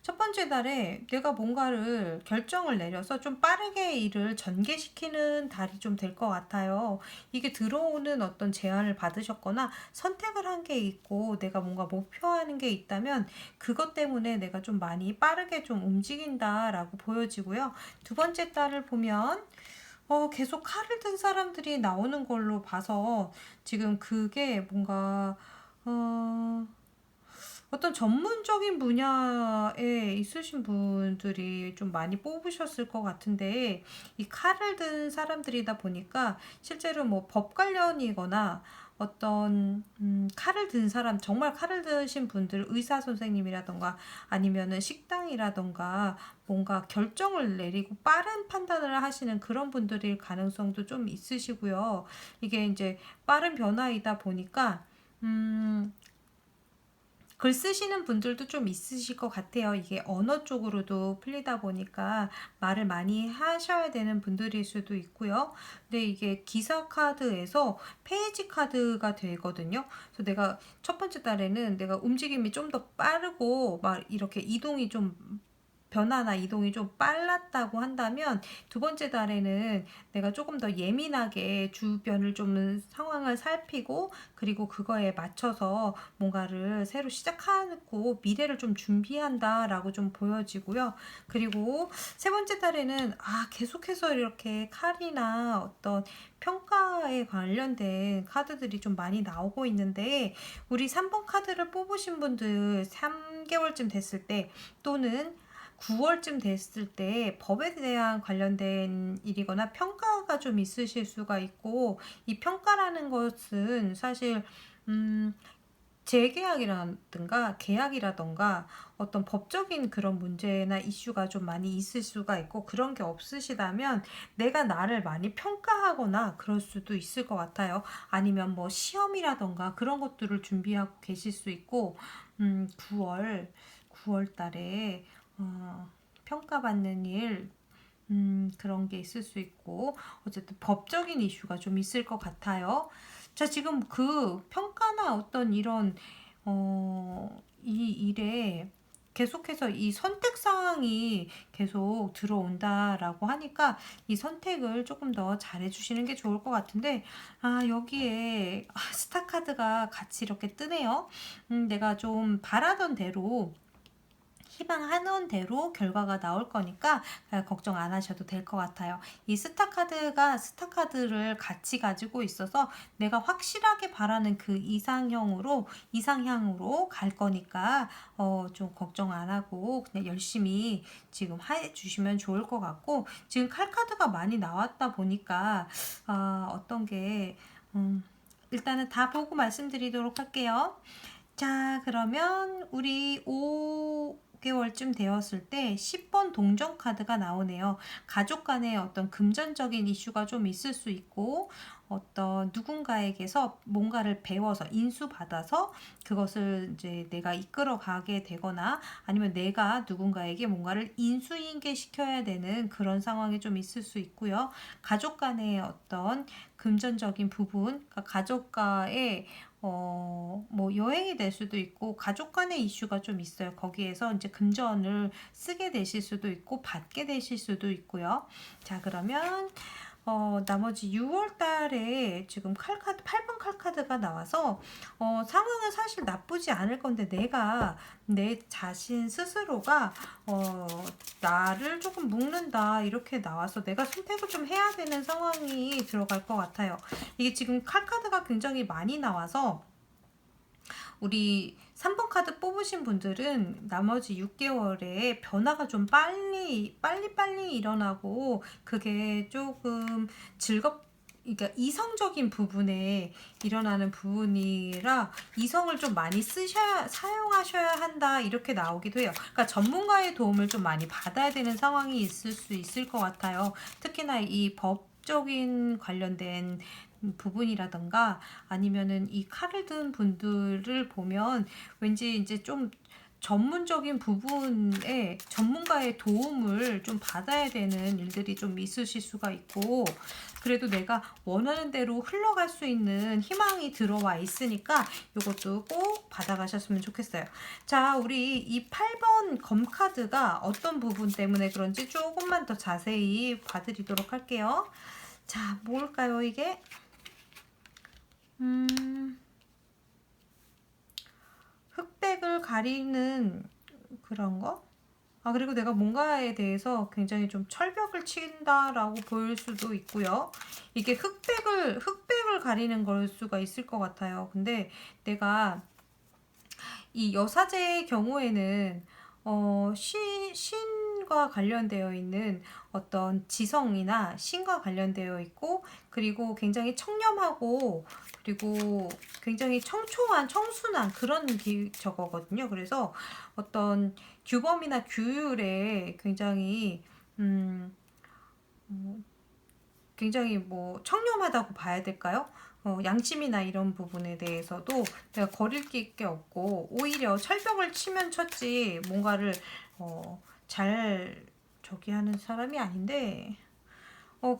첫 번째 달에 내가 뭔가를 결정을 내려서 좀 빠르게 일을 전개시키는 달이 좀 될 것 같아요. 이게 들어오는 어떤 제안을 받으셨거나 선택을 한 게 있고 내가 뭔가 목표하는 게 있다면 그것 때문에 내가 좀 많이 빠르게 좀 움직인다라고 보여지고요. 두 번째 달을 보면 계속 칼을 든 사람들이 나오는 걸로 봐서 지금 그게 뭔가 어떤 전문적인 분야에 있으신 분들이 좀 많이 뽑으셨을 것 같은데, 이 칼을 든 사람들이다 보니까 실제로 뭐 법 관련이거나 어떤 칼을 든 사람, 정말 칼을 드신 분들, 의사 선생님이라던가 아니면은 식당이라던가 뭔가 결정을 내리고 빠른 판단을 하시는 그런 분들일 가능성도 좀 있으시고요. 이게 이제 빠른 변화이다 보니까 글 쓰시는 분들도 좀 있으실 것 같아요. 이게 언어 쪽으로도 풀리다 보니까 말을 많이 하셔야 되는 분들일 수도 있고요. 근데 이게 기사 카드에서 페이지 카드가 되거든요. 그래서 내가 첫 번째 달에는 내가 움직임이 좀 더 빠르고 막 이렇게 이동이 좀 변화나 이동이 좀 빨랐다고 한다면, 두 번째 달에는 내가 조금 더 예민하게 주변을 좀 상황을 살피고 그리고 그거에 맞춰서 뭔가를 새로 시작하고 미래를 좀 준비한다라고 좀 보여지고요. 그리고 세 번째 달에는 계속해서 이렇게 칼이나 어떤 평가에 관련된 카드들이 좀 많이 나오고 있는데, 우리 3번 카드를 뽑으신 분들 3개월쯤 됐을 때 또는 9월쯤 됐을 때 법에 대한 관련된 일이거나 평가가 좀 있으실 수가 있고, 이 평가라는 것은 사실 재계약이라든가 계약이라든가 어떤 법적인 그런 문제나 이슈가 좀 많이 있을 수가 있고, 그런 게 없으시다면 내가 나를 많이 평가하거나 그럴 수도 있을 것 같아요. 아니면 뭐 시험이라든가 그런 것들을 준비하고 계실 수 있고, 9월 달에 평가받는 일, 그런 게 있을 수 있고, 어쨌든 법적인 이슈가 좀 있을 것 같아요. 자, 지금 그 평가나 어떤 이런, 이 일에 계속해서 이 선택 사항이 계속 들어온다라고 하니까 이 선택을 조금 더 잘해주시는 게 좋을 것 같은데, 여기에 스타 카드가 같이 이렇게 뜨네요. 내가 좀 바라던 대로 희망하는 대로 결과가 나올 거니까 걱정 안 하셔도 될 것 같아요. 이 스타카드를 같이 가지고 있어서 내가 확실하게 바라는 그 이상향으로 갈 거니까 좀 걱정 안 하고 그냥 열심히 지금 해주시면 좋을 것 같고, 지금 칼카드가 많이 나왔다 보니까 어떤 게 일단은 다 보고 말씀드리도록 할게요. 자, 그러면 우리 5개월쯤 되었을 때 10번 동전 카드가 나오네요. 가족 간의 어떤 금전적인 이슈가 좀 있을 수 있고, 어떤 누군가에게서 뭔가를 배워서 인수받아서 그것을 이제 내가 이끌어 가게 되거나, 아니면 내가 누군가에게 뭔가를 인수인계 시켜야 되는 그런 상황이 좀 있을 수 있고요. 가족 간의 어떤 금전적인 부분, 그러니까 가족과의 뭐 여행이 될 수도 있고 가족 간의 이슈가 좀 있어요. 거기에서 이제 금전을 쓰게 되실 수도 있고 받게 되실 수도 있고요. 자, 그러면 나머지 6월 달에 지금 8번 칼카드가 나와서 상황은 사실 나쁘지 않을 건데, 내가 내 자신 스스로가 나를 조금 묶는다 이렇게 나와서 내가 선택을 좀 해야 되는 상황이 들어갈 것 같아요. 이게 지금 칼카드가 굉장히 많이 나와서 우리 3번 카드 뽑으신 분들은 나머지 6개월에 변화가 좀 빨리 일어나고, 그게 조금 그러니까 이성적인 부분에 일어나는 부분이라 이성을 좀 많이 사용하셔야 한다 이렇게 나오기도 해요. 그러니까 전문가의 도움을 좀 많이 받아야 되는 상황이 있을 수 있을 것 같아요. 특히나 이 법적인 관련된 부분이라던가, 아니면은 이 칼을 든 분들을 보면 왠지 이제 좀 전문적인 부분에 전문가의 도움을 좀 받아야 되는 일들이 좀 있으실 수가 있고, 그래도 내가 원하는 대로 흘러갈 수 있는 희망이 들어와 있으니까 이것도 꼭 받아가셨으면 좋겠어요. 자, 우리 이 8번 검카드가 어떤 부분 때문에 그런지 조금만 더 자세히 봐드리도록 할게요. 자, 뭘까요 이게? 흑백을 가리는 그런 거? 그리고 내가 뭔가에 대해서 굉장히 좀 철벽을 친다라고 보일 수도 있고요. 이게 흑백을 가리는 걸 수가 있을 것 같아요. 근데 내가 이 여사제의 경우에는 신과 관련되어 있는 어떤 지성이나 신과 관련되어 있고, 그리고 굉장히 청렴하고, 그리고 굉장히 청순한 그런 저거거든요. 그래서 어떤 규범이나 규율에 굉장히 뭐 청렴하다고 봐야 될까요? 양심이나 이런 부분에 대해서도 내가 거릴 게 없고, 오히려 철벽을 치면 쳤지 뭔가를 잘 저기 하는 사람이 아닌데,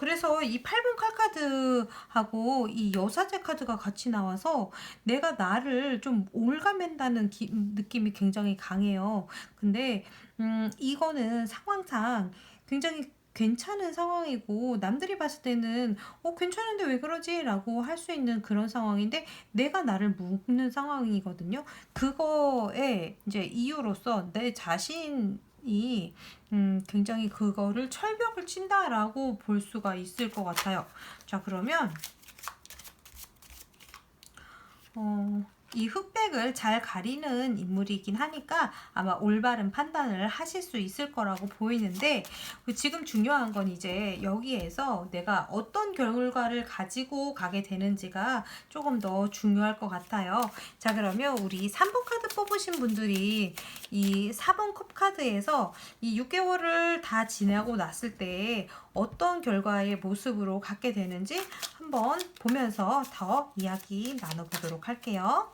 그래서 이 8번 칼카드하고 이 여사제 카드가 같이 나와서 내가 나를 좀 올가맨다는 느낌이 굉장히 강해요. 근데 이거는 상황상 굉장히 괜찮은 상황이고, 남들이 봤을 때는 괜찮은데 왜 그러지? 라고 할 수 있는 그런 상황인데, 내가 나를 묶는 상황이거든요. 그거에 이제 이유로서 내 자신이 굉장히 그거를 철벽을 친다라고 볼 수가 있을 것 같아요. 자, 그러면 이 흑백을 잘 가리는 인물이긴 하니까 아마 올바른 판단을 하실 수 있을 거라고 보이는데, 지금 중요한 건 이제 여기에서 내가 어떤 결과를 가지고 가게 되는지가 조금 더 중요할 것 같아요. 자, 그러면 우리 3번 카드 뽑으신 분들이 이 4번 컵 카드에서 이 6개월을 다 지나고 났을 때 어떤 결과의 모습으로 갖게 되는지 한번 보면서 더 이야기 나눠보도록 할게요.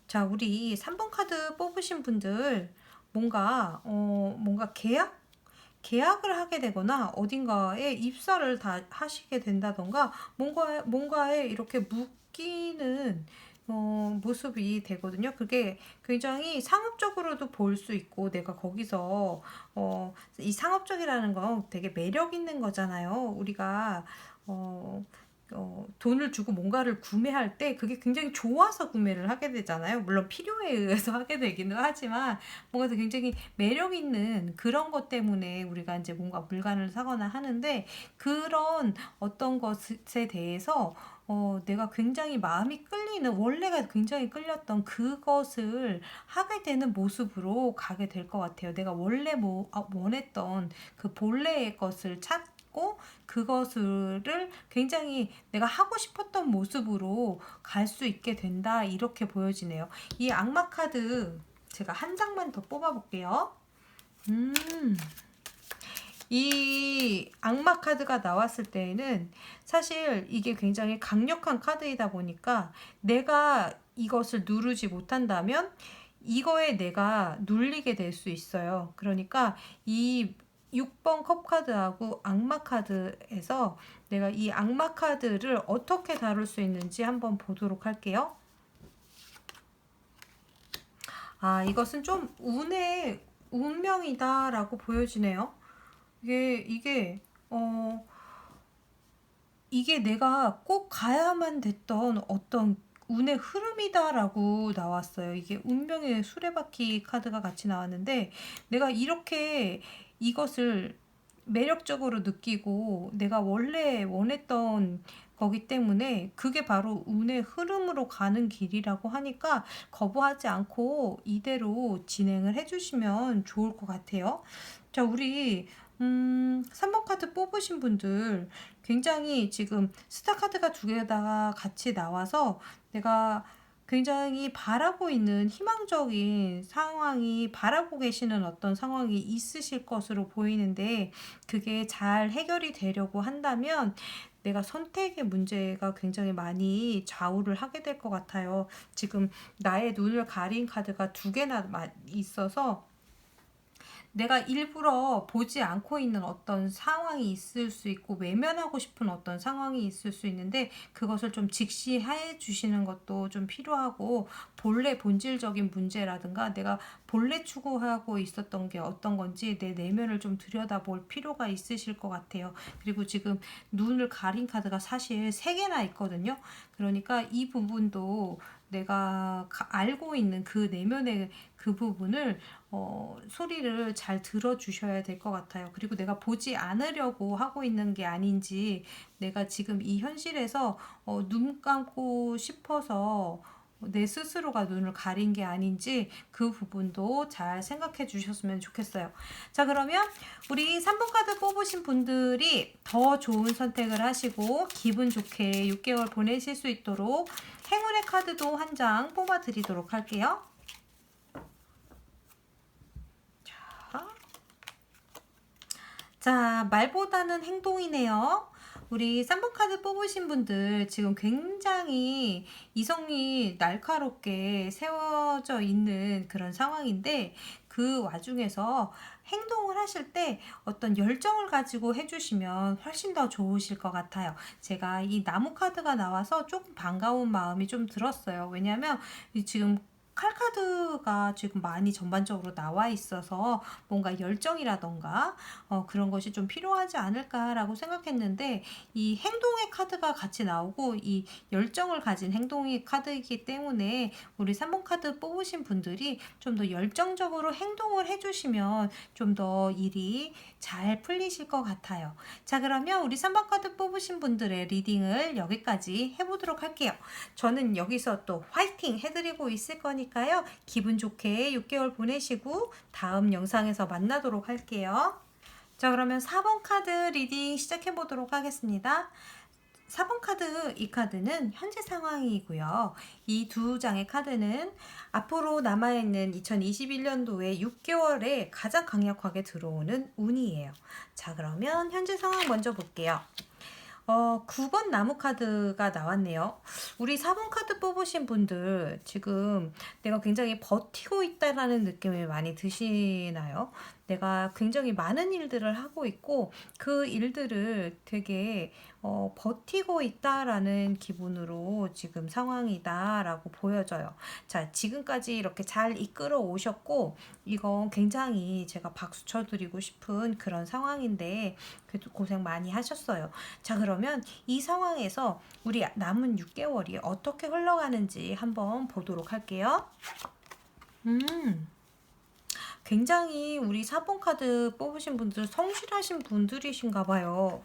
자, 우리 3번 카드 뽑으신 분들 뭔가 계약을 하게 되거나 어딘가에 입사를 다 하시게 된다던가, 뭔가에 이렇게 묶이는 모습이 되거든요. 그게 굉장히 상업적으로도 볼 수 있고 내가 거기서 이 상업적이라는 건 되게 매력 있는 거잖아요. 우리가 어, 돈을 주고 뭔가를 구매할 때 그게 굉장히 좋아서 구매를 하게 되잖아요. 물론 필요에 의해서 하게 되기는 하지만 뭔가 굉장히 매력 있는 그런 것 때문에 우리가 이제 뭔가 물건을 사거나 하는데 그런 어떤 것에 대해서 내가 굉장히 마음이 끌리는 원래가 굉장히 끌렸던 그것을 하게 되는 모습으로 가게 될 것 같아요. 내가 원래 원했던 그 본래의 것을 찾고 그것을 굉장히 내가 하고 싶었던 모습으로 갈 수 있게 된다 이렇게 보여지네요. 이 악마 카드 제가 한 장만 더 뽑아 볼게요. 이 악마 카드가 나왔을 때에는 사실 이게 굉장히 강력한 카드이다 보니까 내가 이것을 누르지 못한다면 이거에 내가 눌리게 될 수 있어요. 그러니까 이 6번 컵 카드하고 악마 카드에서 내가 이 악마 카드를 어떻게 다룰 수 있는지 한번 보도록 할게요. 이것은 좀 운의 운명이다라고 보여지네요. 이게 내가 꼭 가야만 됐던 어떤 운의 흐름이다라고 나왔어요. 이게 운명의 수레바퀴 카드가 같이 나왔는데 내가 이렇게 이것을 매력적으로 느끼고 내가 원래 원했던 거기 때문에 그게 바로 운의 흐름으로 가는 길이라고 하니까 거부하지 않고 이대로 진행을 해주시면 좋을 것 같아요. 자, 우리 3번 카드 뽑으신 분들 굉장히 지금 스타 카드가 두 개가 같이 나와서 내가 굉장히 바라고 있는 희망적인 상황이 바라고 계시는 어떤 상황이 있으실 것으로 보이는데 그게 잘 해결이 되려고 한다면 내가 선택의 문제가 굉장히 많이 좌우를 하게 될 것 같아요. 지금 나의 눈을 가린 카드가 두 개나 있어서 내가 일부러 보지 않고 있는 어떤 상황이 있을 수 있고 외면하고 싶은 어떤 상황이 있을 수 있는데 그것을 좀 직시해 주시는 것도 좀 필요하고 본래 본질적인 문제라든가 내가 본래 추구하고 있었던 게 어떤 건지 내 내면을 좀 들여다볼 필요가 있으실 것 같아요. 그리고 지금 눈을 가린 카드가 사실 3개나 있거든요. 그러니까 이 부분도 내가 알고 있는 그 내면의 그 부분을 소리를 잘 들어주셔야 될 것 같아요. 그리고 내가 보지 않으려고 하고 있는 게 아닌지 내가 지금 이 현실에서 눈 감고 싶어서 내 스스로가 눈을 가린 게 아닌지 그 부분도 잘 생각해 주셨으면 좋겠어요. 자, 그러면 우리 3번 카드 뽑으신 분들이 더 좋은 선택을 하시고 기분 좋게 6개월 보내실 수 있도록 행운의 카드도 한 장 뽑아 드리도록 할게요. 자, 말보다는 행동이네요. 우리 3번 카드 뽑으신 분들 지금 굉장히 이성이 날카롭게 세워져 있는 그런 상황인데 그 와중에서 행동을 하실 때 어떤 열정을 가지고 해주시면 훨씬 더 좋으실 것 같아요. 제가 이 나무 카드가 나와서 조금 반가운 마음이 좀 들었어요. 왜냐면 지금 칼카드가 지금 많이 전반적으로 나와 있어서 뭔가 열정이라던가 그런 것이 좀 필요하지 않을까라고 생각했는데 이 행동의 카드가 같이 나오고 이 열정을 가진 행동의 카드이기 때문에 우리 3번 카드 뽑으신 분들이 좀 더 열정적으로 행동을 해주시면 좀 더 일이 잘 풀리실 것 같아요. 자, 그러면 우리 3번 카드 뽑으신 분들의 리딩을 여기까지 해보도록 할게요. 저는 여기서 또 화이팅 해드리고 있을 거니까요. 기분 좋게 6개월 보내시고 다음 영상에서 만나도록 할게요. 자, 그러면 4번 카드 리딩 시작해 보도록 하겠습니다. 4번 카드, 이 카드는 현재 상황이고요. 이 두 장의 카드는 앞으로 남아있는 2021년도에 6개월에 가장 강력하게 들어오는 운이에요. 자, 그러면 현재 상황 먼저 볼게요. 9번 나무 카드가 나왔네요. 우리 4번 카드 뽑으신 분들 지금 내가 굉장히 버티고 있다라는 느낌이 많이 드시나요? 내가 굉장히 많은 일들을 하고 있고 그 일들을 되게 버티고 있다라는 기분으로 지금 상황이다라고 보여져요. 자, 지금까지 이렇게 잘 이끌어 오셨고, 이건 굉장히 제가 박수 쳐드리고 싶은 그런 상황인데, 그래도 고생 많이 하셨어요. 자, 그러면 이 상황에서 우리 남은 6개월이 어떻게 흘러가는지 한번 보도록 할게요. 굉장히 우리 4번 카드 뽑으신 분들 성실하신 분들이신가 봐요.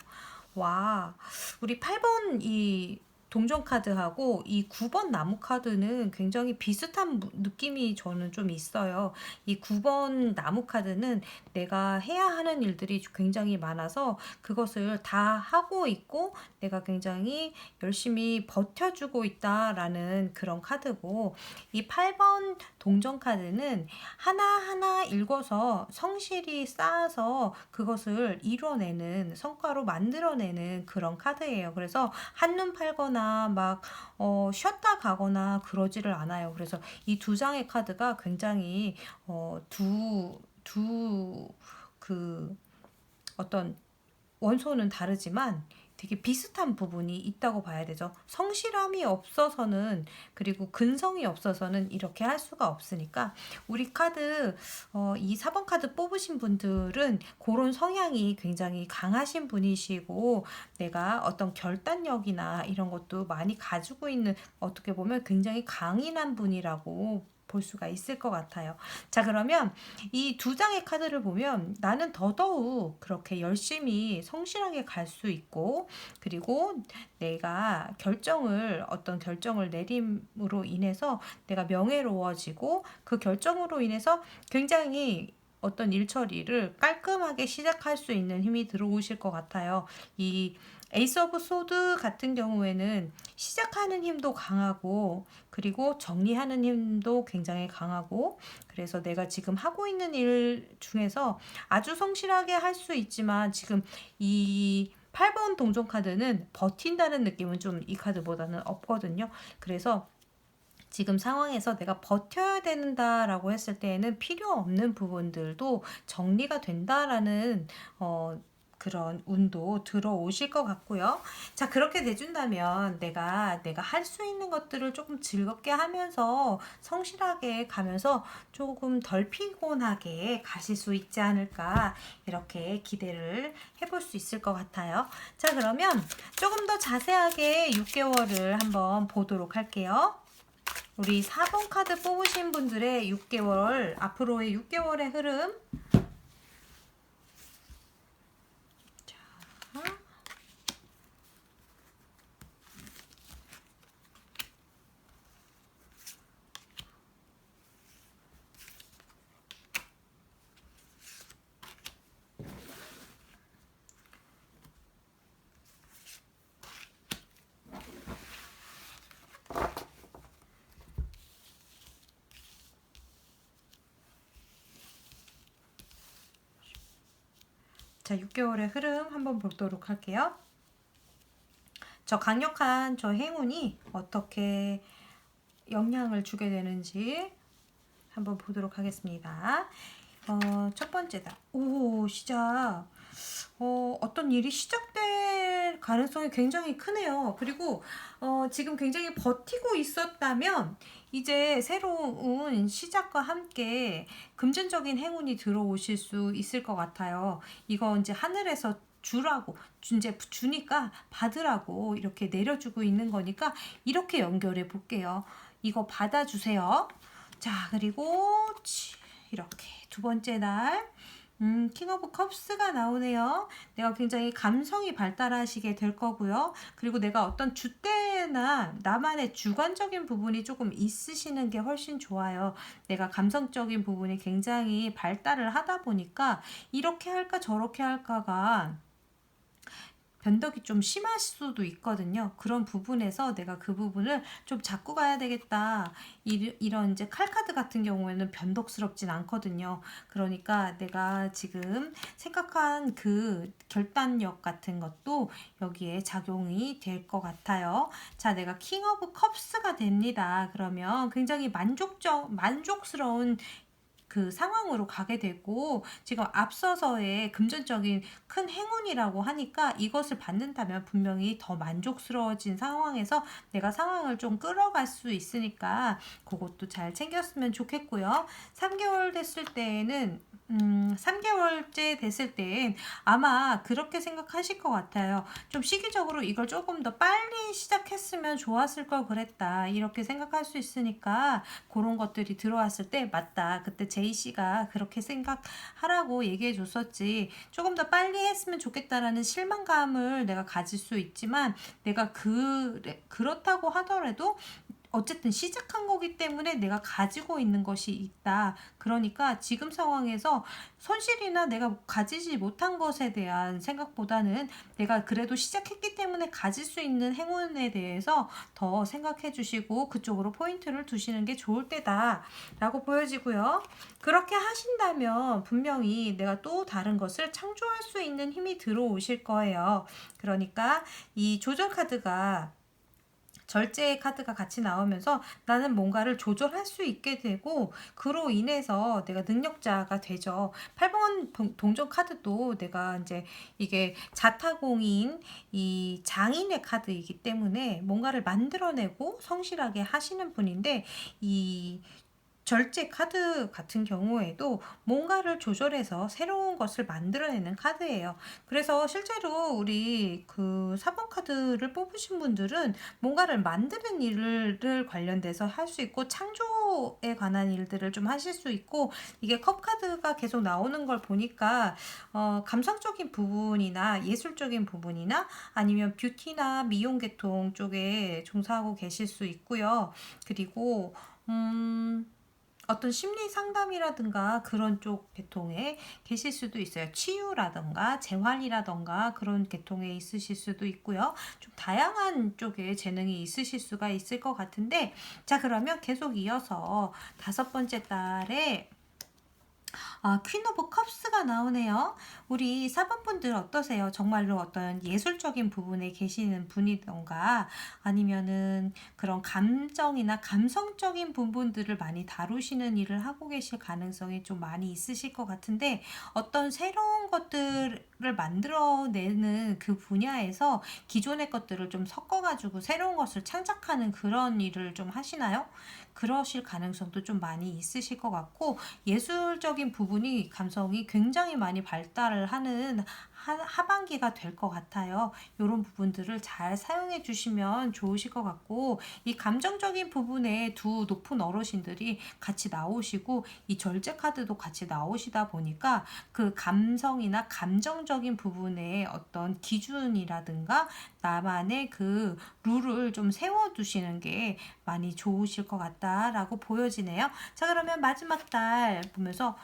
와, 우리 8번 이 동전 카드하고 이 9번 나무 카드는 굉장히 비슷한 느낌이 저는 좀 있어요. 이 9번 나무 카드는 내가 해야 하는 일들이 굉장히 많아서 그것을 다 하고 있고 내가 굉장히 열심히 버텨주고 있다라는 그런 카드고, 이 8번 동전 카드는 하나하나 읽어서 성실히 쌓아서 그것을 이뤄내는, 성과로 만들어내는 그런 카드예요. 그래서 한눈 팔거나 막 쉬었다 가거나 그러지를 않아요. 그래서 이 두 장의 카드가 굉장히 그 어떤 원소는 다르지만 되게 비슷한 부분이 있다고 봐야 되죠. 성실함이 없어서는, 그리고 근성이 없어서는 이렇게 할 수가 없으니까 우리 카드 이 4번 카드 뽑으신 분들은 그런 성향이 굉장히 강하신 분이시고, 내가 어떤 결단력이나 이런 것도 많이 가지고 있는, 어떻게 보면 굉장히 강인한 분이라고 볼 수가 있을 것 같아요. 자, 그러면 이 두 장의 카드를 보면 나는 더더욱 그렇게 열심히 성실하게 갈 수 있고, 그리고 내가 어떤 결정을 내림으로 인해서 내가 명예로워지고, 그 결정으로 인해서 굉장히 어떤 일 처리를 깔끔하게 시작할 수 있는 힘이 들어오실 것 같아요. 이 에이스 오브 소드 같은 경우에는 시작하는 힘도 강하고, 그리고 정리하는 힘도 굉장히 강하고, 그래서 내가 지금 하고 있는 일 중에서 아주 성실하게 할 수 있지만, 지금 이 8번 동전 카드는 버틴다는 느낌은 좀 이 카드보다는 없거든요. 그래서 지금 상황에서 내가 버텨야 된다라고 했을 때에는 필요 없는 부분들도 정리가 된다라는 그런 운도 들어오실 것 같고요. 자, 그렇게 돼준다면 내가 할 수 있는 것들을 조금 즐겁게 하면서 성실하게 가면서 조금 덜 피곤하게 가실 수 있지 않을까, 이렇게 기대를 해볼 수 있을 것 같아요. 자, 그러면 조금 더 자세하게 6개월을 한번 보도록 할게요. 우리 4번 카드 뽑으신 분들의 6개월, 앞으로의 6개월의 흐름. 자, 6개월의 흐름 한번 보도록 할게요. 저 강력한 저 행운이 어떻게 영향을 주게 되는지 한번 보도록 하겠습니다. 첫 번째다. 오, 시작. 어떤 일이 시작될 가능성이 굉장히 크네요. 그리고 지금 굉장히 버티고 있었다면 이제 새로운 시작과 함께 금전적인 행운이 들어오실 수 있을 것 같아요. 이거 이제 하늘에서 이제 주니까 받으라고 이렇게 내려주고 있는 거니까 이렇게 연결해 볼게요. 이거 받아주세요. 자, 그리고 이렇게 두 번째 날 킹 오브 컵스가 나오네요. 내가 굉장히 감성이 발달하시게 될 거고요. 그리고 내가 어떤 주대나 나만의 주관적인 부분이 조금 있으시는 게 훨씬 좋아요. 내가 감성적인 부분이 굉장히 발달을 하다 보니까 이렇게 할까 저렇게 할까가 변덕이 좀 심할 수도 있거든요. 그런 부분에서 내가 그 부분을 좀 잡고 가야 되겠다. 이런 이제 칼카드 같은 경우에는 변덕스럽진 않거든요. 그러니까 내가 지금 생각한 그 결단력 같은 것도 여기에 작용이 될 것 같아요. 자, 내가 킹 오브 컵스가 됩니다. 그러면 굉장히 만족스러운 그 상황으로 가게 되고 지금 앞서서의 금전적인 큰 행운이라고 하니까 이것을 받는다면 분명히 더 만족스러워진 상황에서 내가 상황을 좀 끌어갈 수 있으니까 그것도 잘 챙겼으면 좋겠고요. 3개월 됐을 때에는 3개월째 됐을 때엔 아마 그렇게 생각하실 것 같아요. 좀 시기적으로 이걸 조금 더 빨리 시작했으면 좋았을 걸 그랬다. 이렇게 생각할 수 있으니까 그런 것들이 들어왔을 때 맞다. 그때 제이씨가 그렇게 생각하라고 얘기해 줬었지. 조금 더 빨리 했으면 좋겠다라는 실망감을 내가 가질 수 있지만 내가 그렇다고 하더라도 어쨌든 시작한 거기 때문에 내가 가지고 있는 것이 있다. 그러니까 지금 상황에서 손실이나 내가 가지지 못한 것에 대한 생각보다는 내가 그래도 시작했기 때문에 가질 수 있는 행운에 대해서 더 생각해 주시고 그쪽으로 포인트를 두시는 게 좋을 때다 라고 보여지고요. 그렇게 하신다면 분명히 내가 또 다른 것을 창조할 수 있는 힘이 들어오실 거예요. 그러니까 이 조절 카드가 절제의 카드가 같이 나오면서 나는 뭔가를 조절할 수 있게 되고 그로 인해서 내가 능력자가 되죠. 8번 동전 카드도 내가 이제 이게 자타공인 이 장인의 카드이기 때문에 뭔가를 만들어내고 성실하게 하시는 분인데 이 절제 카드 같은 경우에도 뭔가를 조절해서 새로운 것을 만들어내는 카드예요. 그래서 실제로 우리 그 4번 카드를 뽑으신 분들은 뭔가를 만드는 일을 관련돼서 할 수 있고 창조에 관한 일들을 좀 하실 수 있고 이게 컵 카드가 계속 나오는 걸 보니까 감성적인 부분이나 예술적인 부분이나 아니면 뷰티나 미용 계통 쪽에 종사하고 계실 수 있고요. 그리고 어떤 심리 상담이라든가 그런 쪽 계통에 계실 수도 있어요. 치유라든가 재활이라든가 그런 계통에 있으실 수도 있고요. 좀 다양한 쪽에 재능이 있으실 수가 있을 것 같은데 자 그러면 계속 이어서 5번째 달에 퀸 오브 컵스가 나오네요. 우리 4번 분들 어떠세요? 정말로 어떤 예술적인 부분에 계시는 분이던가 아니면은 그런 감정이나 감성적인 부분들을 많이 다루시는 일을 하고 계실 가능성이 좀 많이 있으실 것 같은데 어떤 새로운 것들을 만들어내는 그 분야에서 기존의 것들을 좀 섞어가지고 새로운 것을 창작하는 그런 일을 좀 하시나요? 그러실 가능성도 좀 많이 있으실 것 같고 예술적인 부분이 감성이 굉장히 많이 발달을 하는 하반기가 될 것 같아요. 이런 부분들을 잘 사용해 주시면 좋으실 것 같고 이 감정적인 부분에 두 높은 어르신들이 같이 나오시고 이 절제 카드도 같이 나오시다 보니까 그 감성이나 감정적인 부분에 어떤 기준이라든가 나만의 그 룰을 좀 세워두시는 게 많이 좋으실 것 같다라고 보여지네요. 자 그러면 마지막 달 보면서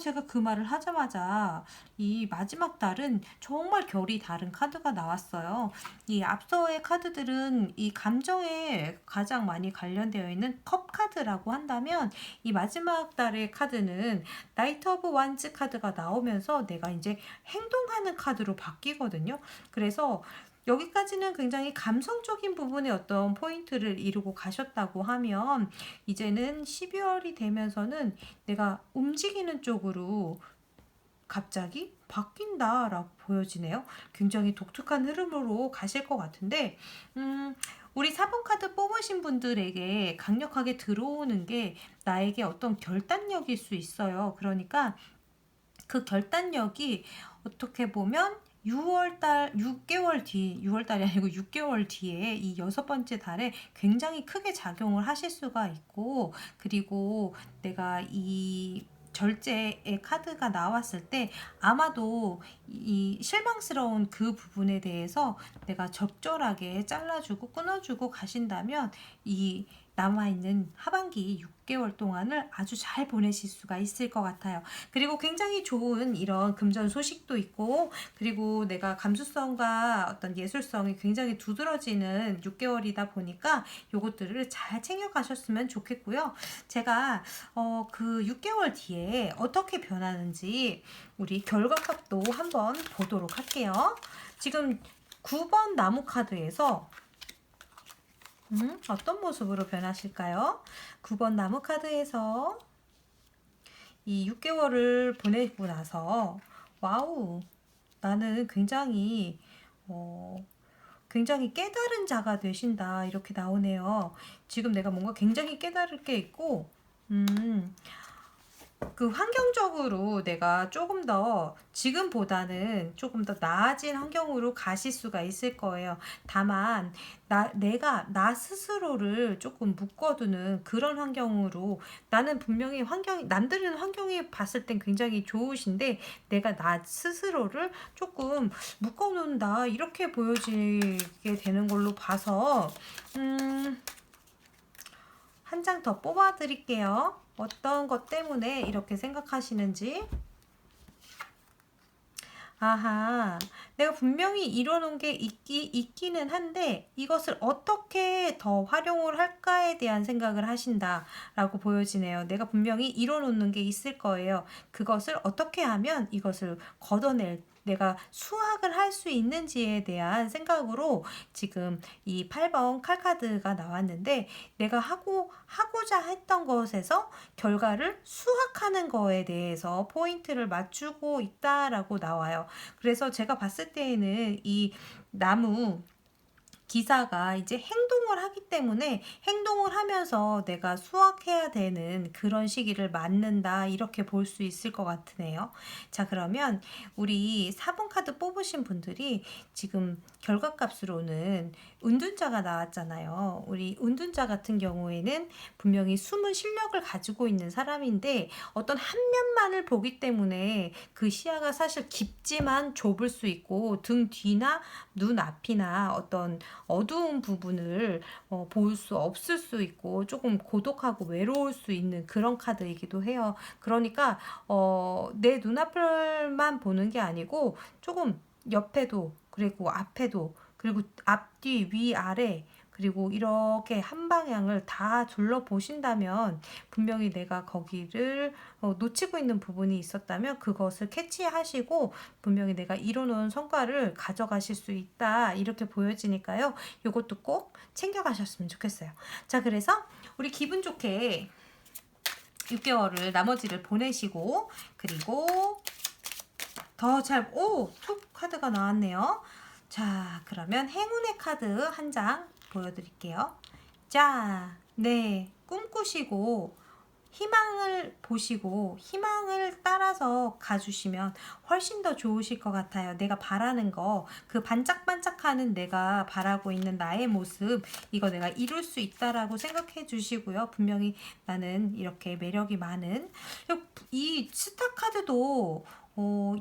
제가 그 말을 하자마자 이 마지막 달은 정말 결이 다른 카드가 나왔어요. 이 앞서의 카드들은 이 감정에 가장 많이 관련되어 있는 컵 카드라고 한다면 이 마지막 달의 카드는 나이트 오브 완즈 카드가 나오면서 내가 이제 행동하는 카드로 바뀌거든요. 그래서 여기까지는 굉장히 감성적인 부분의 어떤 포인트를 이루고 가셨다고 하면 이제는 12월이 되면서는 내가 움직이는 쪽으로 갑자기 바뀐다라고 보여지네요. 굉장히 독특한 흐름으로 가실 것 같은데 우리 4번 카드 뽑으신 분들에게 강력하게 들어오는 게 나에게 어떤 결단력일 수 있어요. 그러니까 그 결단력이 어떻게 보면 6개월달이 아니고 6개월 뒤에 이 6번째 달에 굉장히 크게 작용을 하실 수가 있고 그리고 내가 이 절제의 카드가 나왔을 때 아마도 이 실망스러운 그 부분에 대해서 내가 적절하게 잘라주고 끊어주고 가신다면 이 남아있는 하반기 6개월 동안을 아주 잘 보내실 수가 있을 것 같아요. 그리고 굉장히 좋은 이런 금전 소식도 있고 그리고 내가 감수성과 어떤 예술성이 굉장히 두드러지는 6개월이다 보니까 요것들을 잘 챙겨가셨으면 좋겠고요. 제가 그 6개월 뒤에 어떻게 변하는지 우리 결과값도 한번 보도록 할게요. 지금 9번 나무 카드에서 어떤 모습으로 변하실까요? 9번 나무 카드에서 이 6개월을 보내고 나서 와우, 나는 굉장히 깨달은 자가 되신다 이렇게 나오네요. 지금 내가 뭔가 굉장히 깨달을 게 있고 그 환경적으로 내가 조금 더 지금보다는 조금 더 나아진 환경으로 가실 수가 있을 거예요. 다만 내가 나 스스로를 조금 묶어두는 그런 환경으로, 나는 분명히 남들은 환경이 봤을 땐 굉장히 좋으신데 내가 나 스스로를 조금 묶어놓는다 이렇게 보여지게 되는 걸로 봐서 한 장 더 뽑아 드릴게요. 어떤 것 때문에 이렇게 생각하시는지. 아하, 내가 분명히 이뤄놓은 게 있기는 한데 이것을 어떻게 더 활용을 할까에 대한 생각을 하신다라고 보여지네요. 내가 분명히 이뤄놓는 게 있을 거예요. 그것을 어떻게 하면 이것을 내가 수확을 할 수 있는지에 대한 생각으로 지금 이 8번 칼카드가 나왔는데, 내가 하고자 했던 것에서 결과를 수확하는 거에 대해서 포인트를 맞추고 있다라고 나와요. 그래서 제가 봤을 때에는 이 나무 기사가 이제 행동을 하기 때문에 행동을 하면서 내가 수확해야 되는 그런 시기를 맞는다 이렇게 볼 수 있을 것 같으네요. 자, 그러면 우리 4번 카드 뽑으신 분들이 지금 결과값으로는 은둔자가 나왔잖아요. 우리 은둔자 같은 경우에는 분명히 숨은 실력을 가지고 있는 사람인데 어떤 한 면만을 보기 때문에 그 시야가 사실 깊지만 좁을 수 있고 등 뒤나 눈 앞이나 어떤 어두운 부분을 볼 수 없을 수 있고 조금 고독하고 외로울 수 있는 그런 카드이기도 해요. 그러니까 내 눈앞을만 보는 게 아니고 조금 옆에도, 그리고 앞에도, 그리고 앞뒤 위아래, 그리고 이렇게 한 방향을 다 둘러보신다면 분명히 내가 거기를 놓치고 있는 부분이 있었다면 그것을 캐치하시고 분명히 내가 이뤄놓은 성과를 가져가실 수 있다 이렇게 보여지니까요. 이것도 꼭 챙겨가셨으면 좋겠어요. 자, 그래서 우리 기분 좋게 6개월을 나머지를 보내시고, 그리고 툭 카드가 나왔네요. 자, 그러면 행운의 카드 한 장 보여드릴게요. 자, 네, 꿈꾸시고 희망을 보시고 희망을 따라서 가주시면 훨씬 더 좋으실 것 같아요. 내가 바라는 거, 그 반짝반짝하는 내가 바라고 있는 나의 모습, 이거 내가 이룰 수 있다라고 생각해 주시고요. 분명히 나는 이렇게 매력이 많은, 이 스타 카드도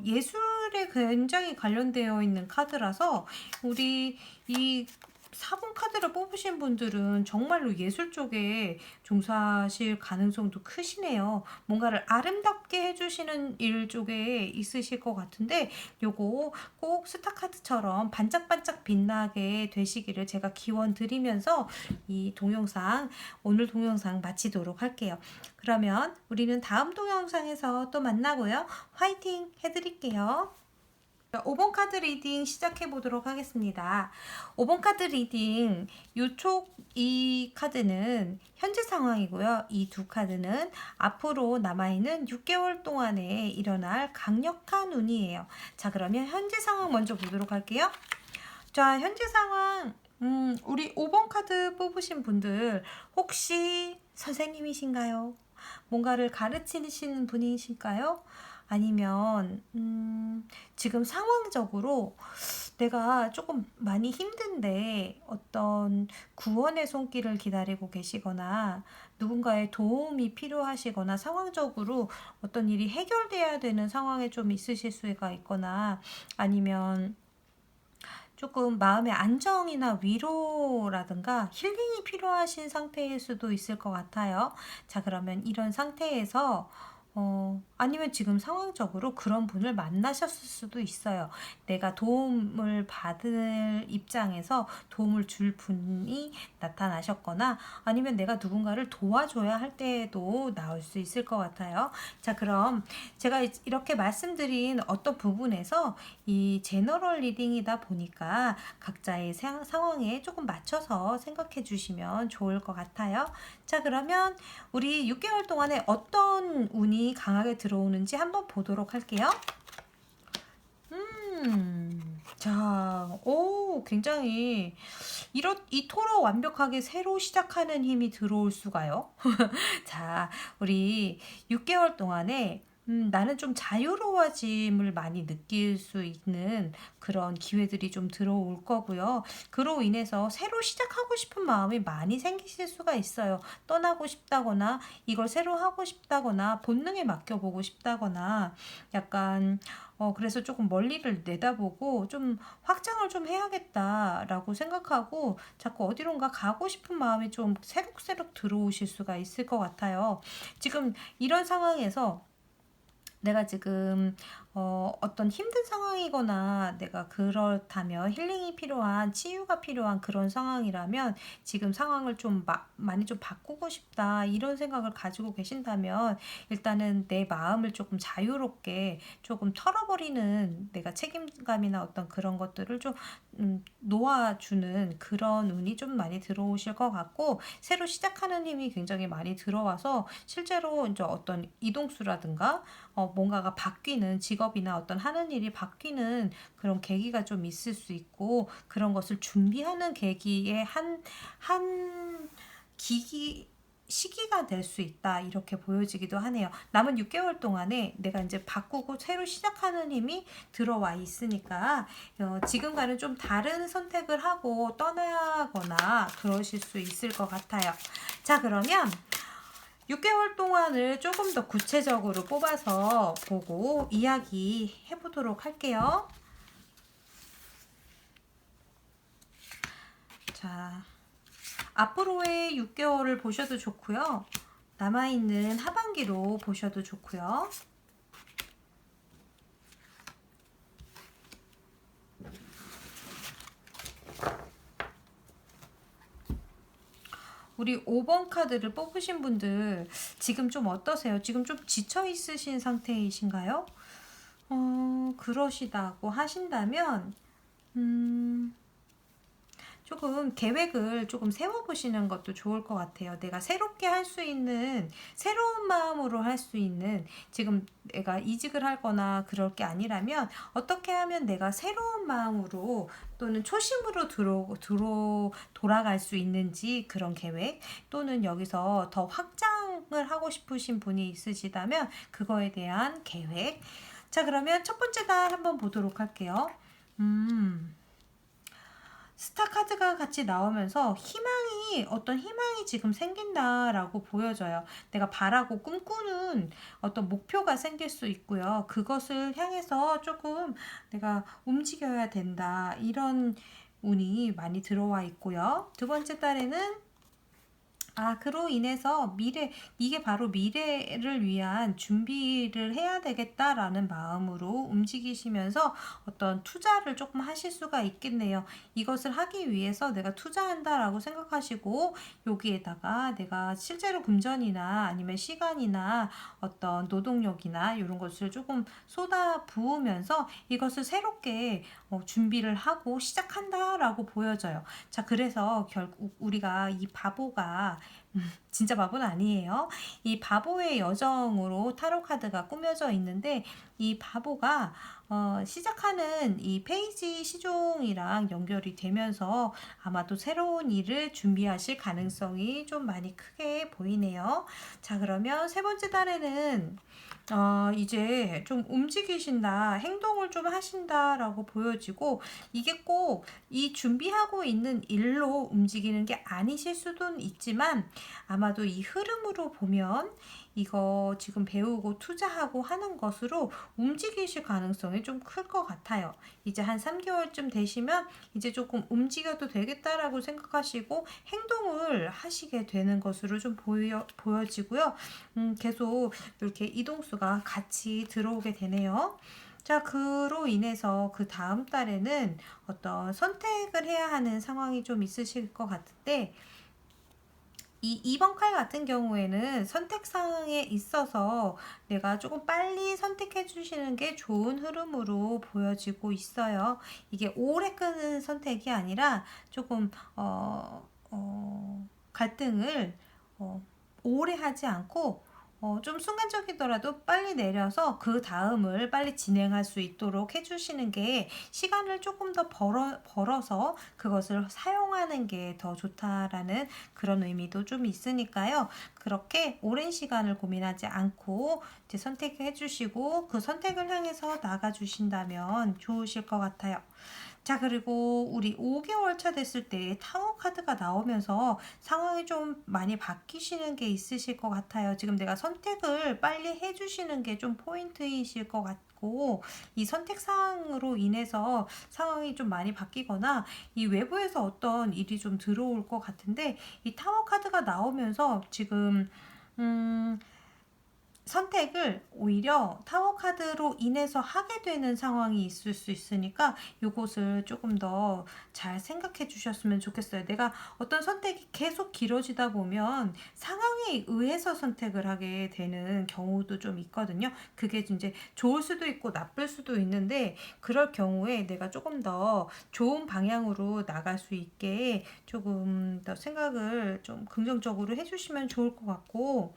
예술에 굉장히 관련되어 있는 카드라서 우리 이 4번 카드를 뽑으신 분들은 정말로 예술 쪽에 종사하실 가능성도 크시네요. 뭔가를 아름답게 해주시는 일 쪽에 있으실 것 같은데 요거 꼭 스타 카드처럼 반짝반짝 빛나게 되시기를 제가 기원 드리면서 오늘 동영상 마치도록 할게요. 그러면 우리는 다음 동영상에서 또 만나고요. 화이팅 해드릴게요. 5번 카드 리딩 시작해 보도록 하겠습니다. 5번 카드 리딩, 이 카드는 현재 상황이고요. 이 두 카드는 앞으로 남아있는 6개월 동안에 일어날 강력한 운이에요. 자, 그러면 현재 상황 먼저 보도록 할게요. 자, 현재 상황, 우리 5번 카드 뽑으신 분들 혹시 선생님이신가요? 뭔가를 가르치시는 분이실까요? 아니면 지금 상황적으로 내가 조금 많이 힘든데 어떤 구원의 손길을 기다리고 계시거나 누군가의 도움이 필요하시거나 상황적으로 어떤 일이 해결돼야 되는 상황에 좀 있으실 수가 있거나, 아니면 조금 마음의 안정이나 위로라든가 힐링이 필요하신 상태일 수도 있을 것 같아요. 자, 그러면 이런 상태에서 아니면 지금 상황적으로 그런 분을 만나셨을 수도 있어요. 내가 도움을 받을 입장에서 도움을 줄 분이 나타나셨거나, 아니면 내가 누군가를 도와줘야 할 때에도 나올 수 있을 것 같아요. 자, 그럼 제가 이렇게 말씀드린 어떤 부분에서 이 제너럴 리딩이다 보니까 각자의 상황에 조금 맞춰서 생각해 주시면 좋을 것 같아요. 자, 그러면 우리 6개월 동안에 어떤 운이 운이 강하게 들어오는지 한번 보도록 할게요. 자, 오, 굉장히 이 토로 완벽하게 새로 시작하는 힘이 들어올 수가요. 자, 우리 6개월 동안에 나는 좀 자유로워짐을 많이 느낄 수 있는 그런 기회들이 좀 들어올 거고요. 그로 인해서 새로 시작하고 싶은 마음이 많이 생기실 수가 있어요. 떠나고 싶다거나 이걸 새로 하고 싶다거나 본능에 맡겨보고 싶다거나 약간 그래서 조금 멀리를 내다보고 좀 확장을 좀 해야겠다라고 생각하고 자꾸 어디론가 가고 싶은 마음이 좀 새록새록 들어오실 수가 있을 것 같아요. 지금 이런 상황에서 내가 지금 어떤 힘든 상황이거나 내가 그렇다면 힐링이 필요한 치유가 필요한 그런 상황이라면 지금 상황을 좀 많이 좀 바꾸고 싶다 이런 생각을 가지고 계신다면 일단은 내 마음을 조금 자유롭게 조금 털어버리는 내가 책임감이나 어떤 그런 것들을 좀 놓아주는 그런 운이 좀 많이 들어오실 것 같고 새로 시작하는 힘이 굉장히 많이 들어와서 실제로 이제 어떤 이동수라든가 뭔가가 바뀌는 직업이나 어떤 하는 일이 바뀌는 그런 계기가 좀 있을 수 있고 그런 것을 준비하는 계기의 한 시기가 될 수 있다 이렇게 보여지기도 하네요. 남은 6개월 동안에 내가 이제 바꾸고 새로 시작하는 힘이 들어와 있으니까 지금과는 좀 다른 선택을 하고 떠나거나 그러실 수 있을 것 같아요. 자, 그러면 6개월 동안을 조금 더 구체적으로 뽑아서 보고 이야기 해보도록 할게요. 자, 앞으로의 6개월을 보셔도 좋고요. 남아있는 하반기로 보셔도 좋고요. 우리 5번 카드를 뽑으신 분들 지금 좀 어떠세요? 지금 좀 지쳐 있으신 상태이신가요? 그러시다고 하신다면 조금 계획을 조금 세워보시는 것도 좋을 것 같아요. 내가 새롭게 할 수 있는, 새로운 마음으로 할 수 있는, 지금 내가 이직을 하거나 그럴 게 아니라면 어떻게 하면 내가 새로운 마음으로 또는 초심으로 돌아갈 수 있는지 그런 계획, 또는 여기서 더 확장을 하고 싶으신 분이 있으시다면 그거에 대한 계획. 자, 그러면 첫 번째 달 한번 보도록 할게요. 스타 카드가 같이 나오면서 어떤 희망이 지금 생긴다라고 보여져요. 내가 바라고 꿈꾸는 어떤 목표가 생길 수 있고요. 그것을 향해서 조금 내가 움직여야 된다. 이런 운이 많이 들어와 있고요. 두 번째 달에는 그로 인해서 이게 바로 미래를 위한 준비를 해야 되겠다라는 마음으로 움직이시면서 어떤 투자를 조금 하실 수가 있겠네요. 이것을 하기 위해서 내가 투자한다라고 생각하시고 여기에다가 내가 실제로 금전이나 아니면 시간이나 어떤 노동력이나 이런 것을 조금 쏟아 부으면서 이것을 새롭게 준비를 하고 시작한다라고 보여져요. 자, 그래서 결국 우리가 이 바보가 진짜 바보는 아니에요. 이 바보의 여정으로 타로 카드가 꾸며져 있는데 이 바보가 시작하는 이 페이지 시종이랑 연결이 되면서 아마도 새로운 일을 준비하실 가능성이 좀 많이 크게 보이네요. 자, 그러면 세 번째 달에는 이제 좀 움직이신다, 행동을 좀 하신다라고 보여지고 이게 꼭 이 준비하고 있는 일로 움직이는 게 아니실 수도 있지만 아마도 이 흐름으로 보면 이거 지금 배우고 투자하고 하는 것으로 움직이실 가능성이 좀 클 것 같아요. 이제 한 3개월쯤 되시면 이제 조금 움직여도 되겠다라고 생각하시고 행동을 하시게 되는 것으로 좀 보여지고요. 계속 이렇게 이동수가 같이 들어오게 되네요. 자, 그로 인해서 그 다음 달에는 어떤 선택을 해야 하는 상황이 좀 있으실 것 같은데 이 2번 칼 같은 경우에는 선택사항에 있어서 내가 조금 빨리 선택해 주시는 게 좋은 흐름으로 보여지고 있어요. 이게 오래 끄는 선택이 아니라 조금 갈등을 오래 하지 않고 좀 순간적이더라도 빨리 내려서 그 다음을 빨리 진행할 수 있도록 해주시는 게 시간을 조금 더 벌어서 그것을 사용하는 게 더 좋다라는 그런 의미도 좀 있으니까요. 그렇게 오랜 시간을 고민하지 않고 이제 선택해 주시고 그 선택을 향해서 나가 주신다면 좋으실 것 같아요. 자, 그리고 우리 5개월 차 됐을 때 타워 카드가 나오면서 상황이 좀 많이 바뀌시는 게 있으실 것 같아요. 지금 내가 선택을 빨리 해주시는 게 좀 포인트이실 것 같고, 이 선택 사항으로 인해서 상황이 좀 많이 바뀌거나 이 외부에서 어떤 일이 좀 들어올 것 같은데, 이 타워 카드가 나오면서 지금 선택을 오히려 타워 카드로 인해서 하게 되는 상황이 있을 수 있으니까 요것을 조금 더 잘 생각해 주셨으면 좋겠어요. 내가 어떤 선택이 계속 길어지다 보면 상황에 의해서 선택을 하게 되는 경우도 좀 있거든요. 그게 이제 좋을 수도 있고 나쁠 수도 있는데 그럴 경우에 내가 조금 더 좋은 방향으로 나갈 수 있게 조금 더 생각을 좀 긍정적으로 해주시면 좋을 것 같고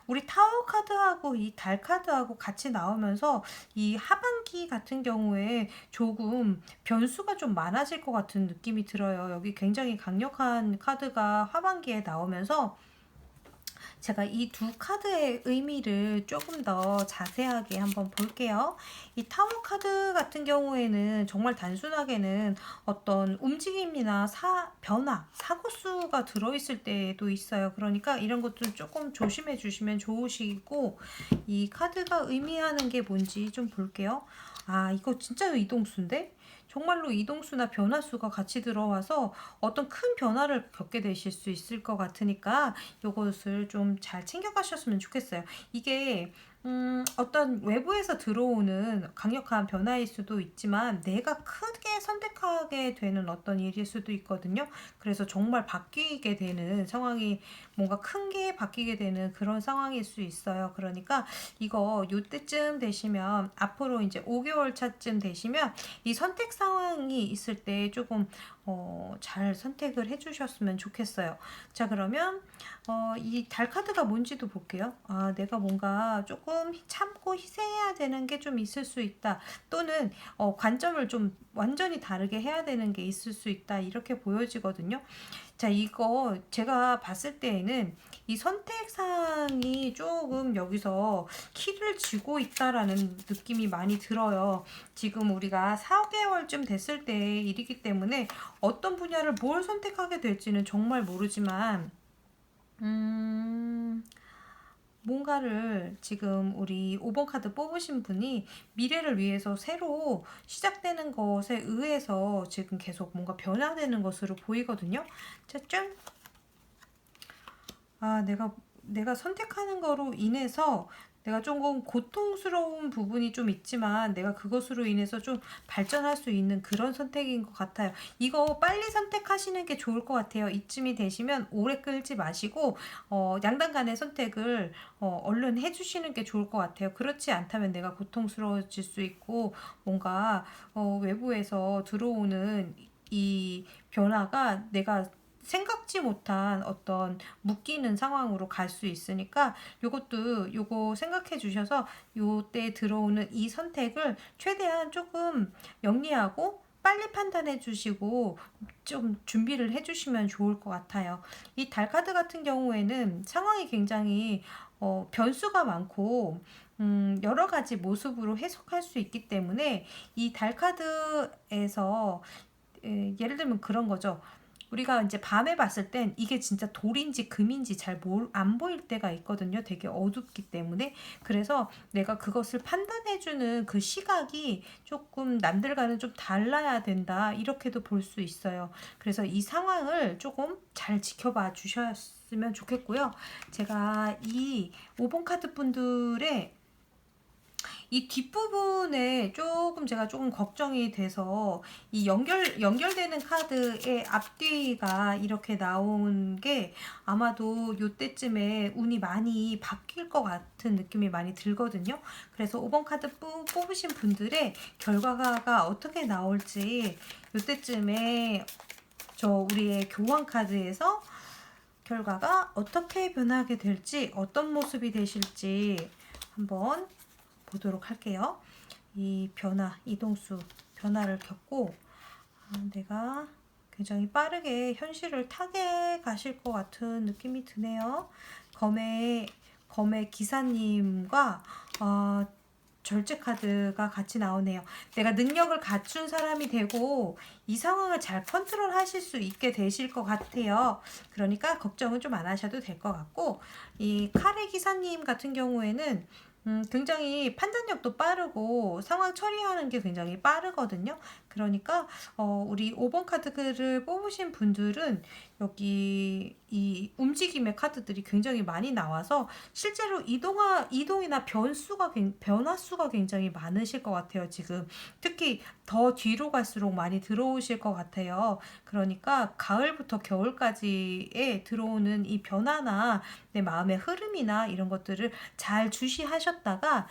우리 타워 카드하고 이 달 카드하고 같이 나오면서 이 하반기 같은 경우에 조금 변수가 좀 많아질 것 같은 느낌이 들어요. 여기 굉장히 강력한 카드가 하반기에 나오면서 제가 이 두 카드의 의미를 조금 더 자세하게 한번 볼게요. 이 타워 카드 같은 경우에는 정말 단순하게는 어떤 움직임이나 변화, 사고수가 들어있을 때도 있어요. 그러니까 이런 것들 조금 조심해 주시면 좋으시고, 이 카드가 의미하는 게 뭔지 좀 볼게요. 아, 이거 진짜 이동수인데? 정말로 이동수나 변화수가 같이 들어와서 어떤 큰 변화를 겪게 되실 수 있을 것 같으니까 요것을 좀 잘 챙겨가셨으면 좋겠어요. 이게 어떤 외부에서 들어오는 강력한 변화일 수도 있지만 내가 크게 선택하게 되는 어떤 일일 수도 있거든요. 그래서 정말 바뀌게 되는 상황이 뭔가 큰 게 바뀌게 되는 그런 상황일 수 있어요. 그러니까 이거 요때쯤 되시면 앞으로 이제 5개월 차쯤 되시면 이 선택 상황이 있을 때 조금 잘 선택을 해주셨으면 좋겠어요. 자, 그러면 이 달 카드가 뭔지도 볼게요. 아, 내가 뭔가 조금 참고 희생해야 되는 게 좀 있을 수 있다. 또는 관점을 좀 완전히 다르게 해야 되는 게 있을 수 있다. 이렇게 보여지거든요. 자, 이거 제가 봤을 때에는 이 선택사항이 조금 여기서 키를 쥐고 있다라는 느낌이 많이 들어요. 지금 우리가 4개월쯤 됐을 때의 일이기 때문에 어떤 분야를 뭘 선택하게 될지는 정말 모르지만 뭔가를 지금 우리 5번 카드 뽑으신 분이 미래를 위해서 새로 시작되는 것에 의해서 지금 계속 뭔가 변화되는 것으로 보이거든요. 자, 짠! 아, 내가 선택하는 거로 인해서 내가 조금 고통스러운 부분이 좀 있지만 내가 그것으로 인해서 좀 발전할 수 있는 그런 선택인 것 같아요. 이거 빨리 선택하시는 게 좋을 것 같아요. 이쯤이 되시면 오래 끌지 마시고 양당 간의 선택을 얼른 해주시는 게 좋을 것 같아요. 그렇지 않다면 내가 고통스러워질 수 있고 뭔가 외부에서 들어오는 이 변화가 내가 생각지 못한 어떤 묶이는 상황으로 갈 수 있으니까 요거 생각해 주셔서 요때 들어오는 이 선택을 최대한 조금 영리하고 빨리 판단해 주시고 좀 준비를 해 주시면 좋을 것 같아요. 이 달 카드 같은 경우에는 상황이 굉장히 변수가 많고 여러 가지 모습으로 해석할 수 있기 때문에 이 달 카드에서 예를 들면 그런 거죠. 우리가 이제 밤에 봤을 땐 이게 진짜 돌인지 금인지 잘 안 보일 때가 있거든요. 되게 어둡기 때문에. 그래서 내가 그것을 판단해주는 그 시각이 조금 남들과는 좀 달라야 된다. 이렇게도 볼 수 있어요. 그래서 이 상황을 조금 잘 지켜봐 주셨으면 좋겠고요. 제가 이 5번 카드 분들의 이 뒷부분에 제가 조금 걱정이 돼서 이 연결되는 카드의 앞뒤가 이렇게 나온 게 아마도 요때쯤에 운이 많이 바뀔 것 같은 느낌이 많이 들거든요. 그래서 5번 카드 뽑으신 분들의 결과가 어떻게 나올지 요때쯤에 우리의 교환 카드에서 결과가 어떻게 변하게 될지, 어떤 모습이 되실지 한번 보도록 할게요. 이 변화, 이동수 변화를 겪고 내가 굉장히 빠르게 현실을 타게 가실 것 같은 느낌이 드네요. 검의 기사님과 절제 카드가 같이 나오네요. 내가 능력을 갖춘 사람이 되고 이 상황을 잘 컨트롤 하실 수 있게 되실 것 같아요. 그러니까 걱정은 좀 안 하셔도 될 것 같고, 이 칼의 기사님 같은 경우에는 굉장히 판단력도 빠르고 상황 처리하는 게 굉장히 빠르거든요. 그러니까 우리 5번 카드를 뽑으신 분들은 여기 이 움직임의 카드들이 굉장히 많이 나와서 실제로 이동이나 변화수가 굉장히 많으실 것 같아요. 지금 특히 더 뒤로 갈수록 많이 들어오실 것 같아요. 그러니까 가을부터 겨울까지에 들어오는 이 변화나 내 마음의 흐름이나 이런 것들을 잘 주시하셨다가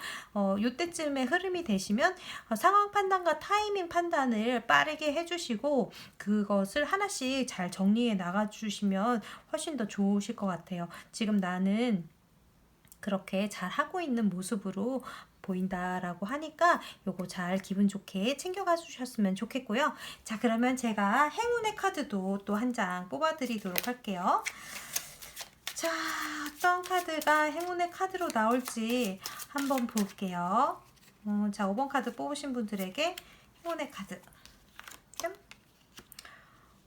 요때쯤에 흐름이 되시면 상황 판단과 타이밍 판단을 빠르게 해주시고 그것을 하나씩 잘 정리해 나가주시면 훨씬 더 좋으실 것 같아요. 지금 나는 그렇게 잘 하고 있는 모습으로 보인다라고 하니까 요거 잘 기분 좋게 챙겨가 주셨으면 좋겠고요. 자, 그러면 제가 행운의 카드도 또 한 장 뽑아 드리도록 할게요. 자, 어떤 카드가 행운의 카드로 나올지 한번 볼게요. 자, 5번 카드 뽑으신 분들에게 행운의 카드. 짠.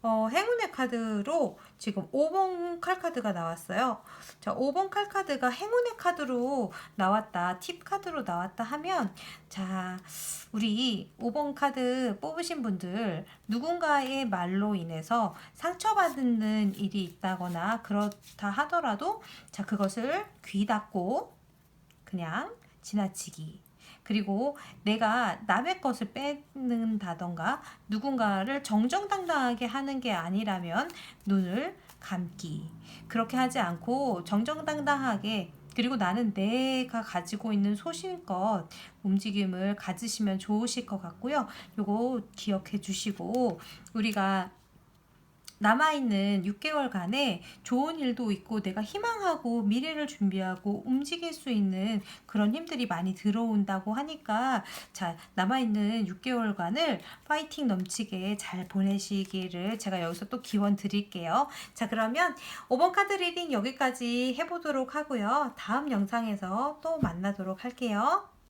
행운의 카드로 지금 5번 칼카드가 나왔어요. 자, 5번 칼카드가 행운의 카드로 나왔다, 팁 카드로 나왔다 하면, 자, 우리 5번 카드 뽑으신 분들 누군가의 말로 인해서 상처받는 일이 있다거나 그렇다 하더라도, 자, 그것을 귀 닫고 그냥 지나치기. 그리고 내가 남의 것을 뺏는다던가 누군가를 정정당당하게 하는 게 아니라면 눈을 감기. 그렇게 하지 않고 정정당당하게, 그리고 나는 내가 가지고 있는 소신껏 움직임을 가지시면 좋으실 것 같고요. 요거 기억해 주시고, 우리가 남아있는 6개월간에 좋은 일도 있고 내가 희망하고 미래를 준비하고 움직일 수 있는 그런 힘들이 많이 들어온다고 하니까, 자, 남아있는 6개월간을 파이팅 넘치게 잘 보내시기를 제가 여기서 또 기원 드릴게요. 자, 그러면 5번 카드 리딩 여기까지 해보도록 하고요. 다음 영상에서 또 만나도록 할게요.